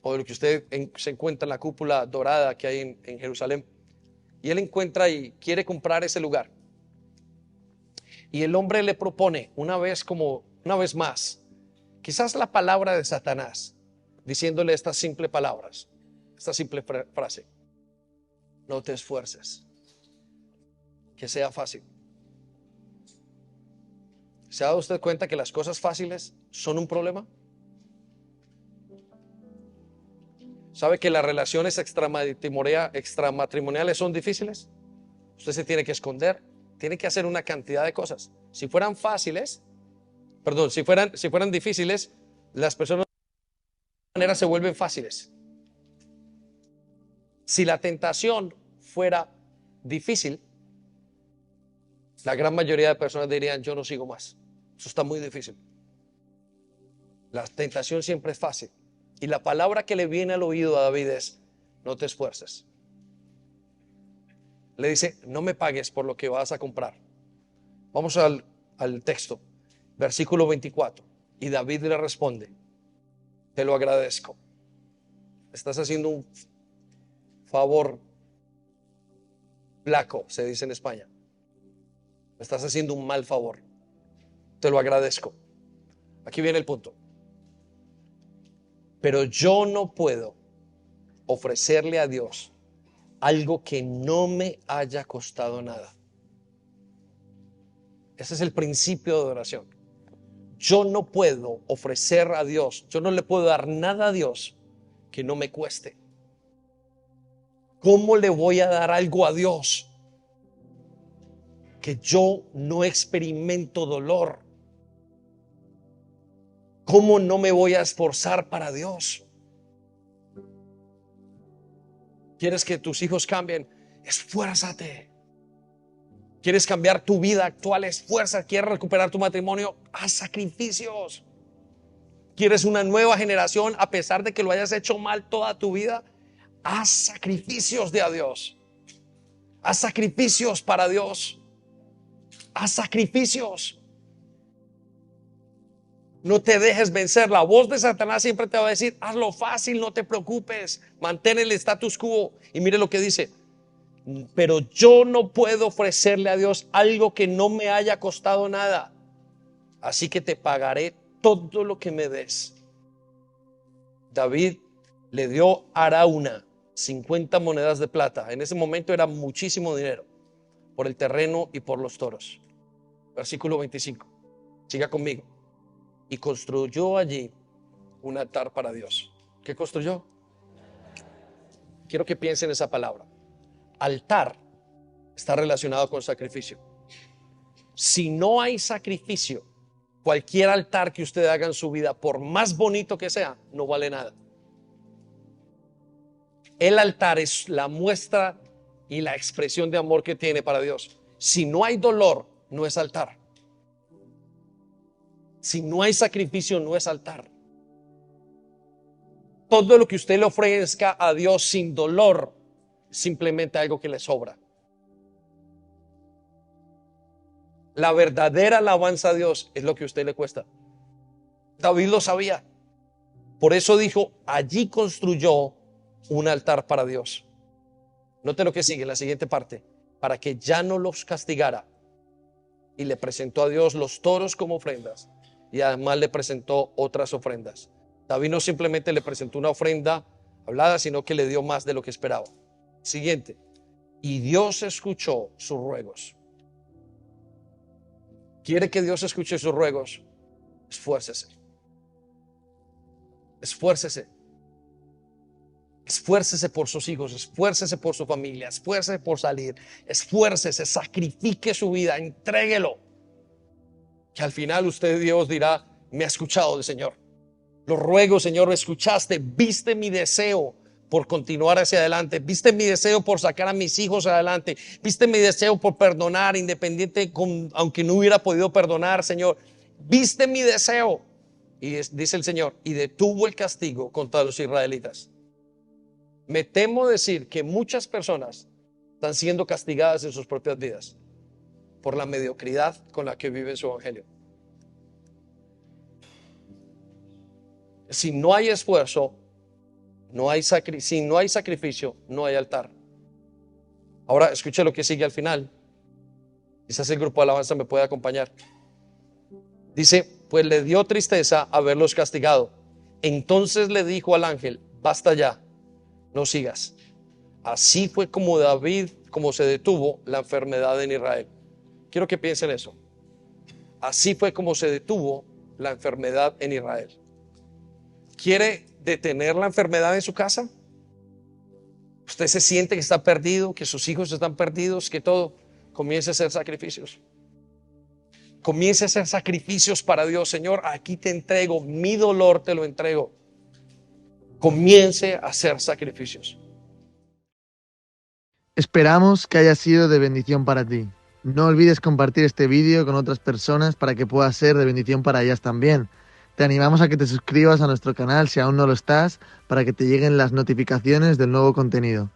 O lo que usted se encuentra en la cúpula dorada que hay en Jerusalén. Y él encuentra y quiere comprar ese lugar. Y el hombre le propone una vez más, quizás la palabra de Satanás, diciéndole estas simples palabras, esta simple frase: no te esfuerces, que sea fácil. ¿Se ha dado usted cuenta que las cosas fáciles son un problema? ¿Sabe que las relaciones extramatrimoniales son difíciles? Usted se tiene que esconder, tiene que hacer una cantidad de cosas. Si fueran difíciles, las personas de alguna manera se vuelven fáciles. Si la tentación fuera difícil, la gran mayoría de personas dirían: yo no sigo más, eso está muy difícil. La tentación siempre es fácil. Y la palabra que le viene al oído a David es: no te esfuerces. Le dice: no me pagues por lo que vas a comprar. Vamos al texto, versículo 24. Y David le responde: te lo agradezco. Estás haciendo un favor flaco, se dice en España. Me estás haciendo un mal favor. Te lo agradezco. Aquí viene el punto. Pero yo no puedo ofrecerle a Dios algo que no me haya costado nada. Ese es el principio de oración. Yo no puedo ofrecer a Dios, yo no le puedo dar nada a Dios que no me cueste. ¿Cómo le voy a dar algo a Dios que yo no experimento dolor? ¿Cómo no me voy a esforzar para Dios? ¿Quieres que tus hijos cambien? Esfuérzate. ¿Quieres cambiar tu vida actual? Esfuerza. ¿Quieres recuperar tu matrimonio? Haz sacrificios. ¿Quieres una nueva generación a pesar de que lo hayas hecho mal toda tu vida? Haz sacrificios de a Dios. Haz sacrificios para Dios. Haz sacrificios. No te dejes vencer. La voz de Satanás siempre te va a decir: hazlo fácil, no te preocupes, mantén el status quo. Y mire lo que dice: pero yo no puedo ofrecerle a Dios algo que no me haya costado nada. Así que te pagaré todo lo que me des. David le dio a Arauna 50 monedas de plata. En ese momento era muchísimo dinero por el terreno y por los toros. Versículo 25. Siga conmigo. Y construyó allí un altar para Dios. ¿Qué construyó? Quiero que piensen en esa palabra. Altar está relacionado con sacrificio. Si no hay sacrificio, cualquier altar que usted haga en su vida, por más bonito que sea, no vale nada. El altar es la muestra y la expresión de amor que tiene para Dios. Si no hay dolor, no es altar. Si no hay sacrificio, no es altar. Todo lo que usted le ofrezca a Dios sin dolor, simplemente algo que le sobra. La verdadera alabanza a Dios es lo que a usted le cuesta. David lo sabía. Por eso dijo, allí construyó un altar para Dios. Note lo que sigue, la siguiente parte. Para que ya no los castigara. Y le presentó a Dios los toros como ofrendas. Y además le presentó otras ofrendas. David no simplemente le presentó una ofrenda hablada, sino que le dio más de lo que esperaba. Siguiente. Y Dios escuchó sus ruegos. ¿Quiere que Dios escuche sus ruegos? Esfuércese. Esfuércese. Esfuércese por sus hijos, esfuércese por su familia, esfuércese por salir, esfuércese, sacrifique su vida, entréguelo. Que al final usted, Dios, dirá, me ha escuchado el Señor. Los ruegos, Señor, me escuchaste, viste mi deseo por continuar hacia adelante, viste mi deseo por sacar a mis hijos adelante, viste mi deseo por perdonar, aunque no hubiera podido perdonar, Señor, viste mi deseo. Y dice el Señor, y detuvo el castigo contra los israelitas. Me temo decir que muchas personas están siendo castigadas en sus propias vidas por la mediocridad con la que viven su evangelio. Si no hay esfuerzo, si no hay sacrificio, no hay altar. Ahora escuche lo que sigue al final. Quizás el grupo de alabanza me puede acompañar. Dice, pues le dio tristeza haberlos castigado. Entonces le dijo al ángel, basta ya, no sigas. Así fue como se detuvo la enfermedad en Israel. Quiero que piensen eso. Así fue como se detuvo la enfermedad en Israel. ¿Quiere detener la enfermedad en su casa? Usted se siente que está perdido, que sus hijos están perdidos, que todo. Comience a hacer sacrificios. Comience a hacer sacrificios para Dios. Señor, aquí te entrego, mi dolor te lo entrego. Comience a hacer sacrificios. Esperamos que haya sido de bendición para ti. No olvides compartir este vídeo con otras personas para que pueda ser de bendición para ellas también. Te animamos a que te suscribas a nuestro canal si aún no lo estás, para que te lleguen las notificaciones del nuevo contenido.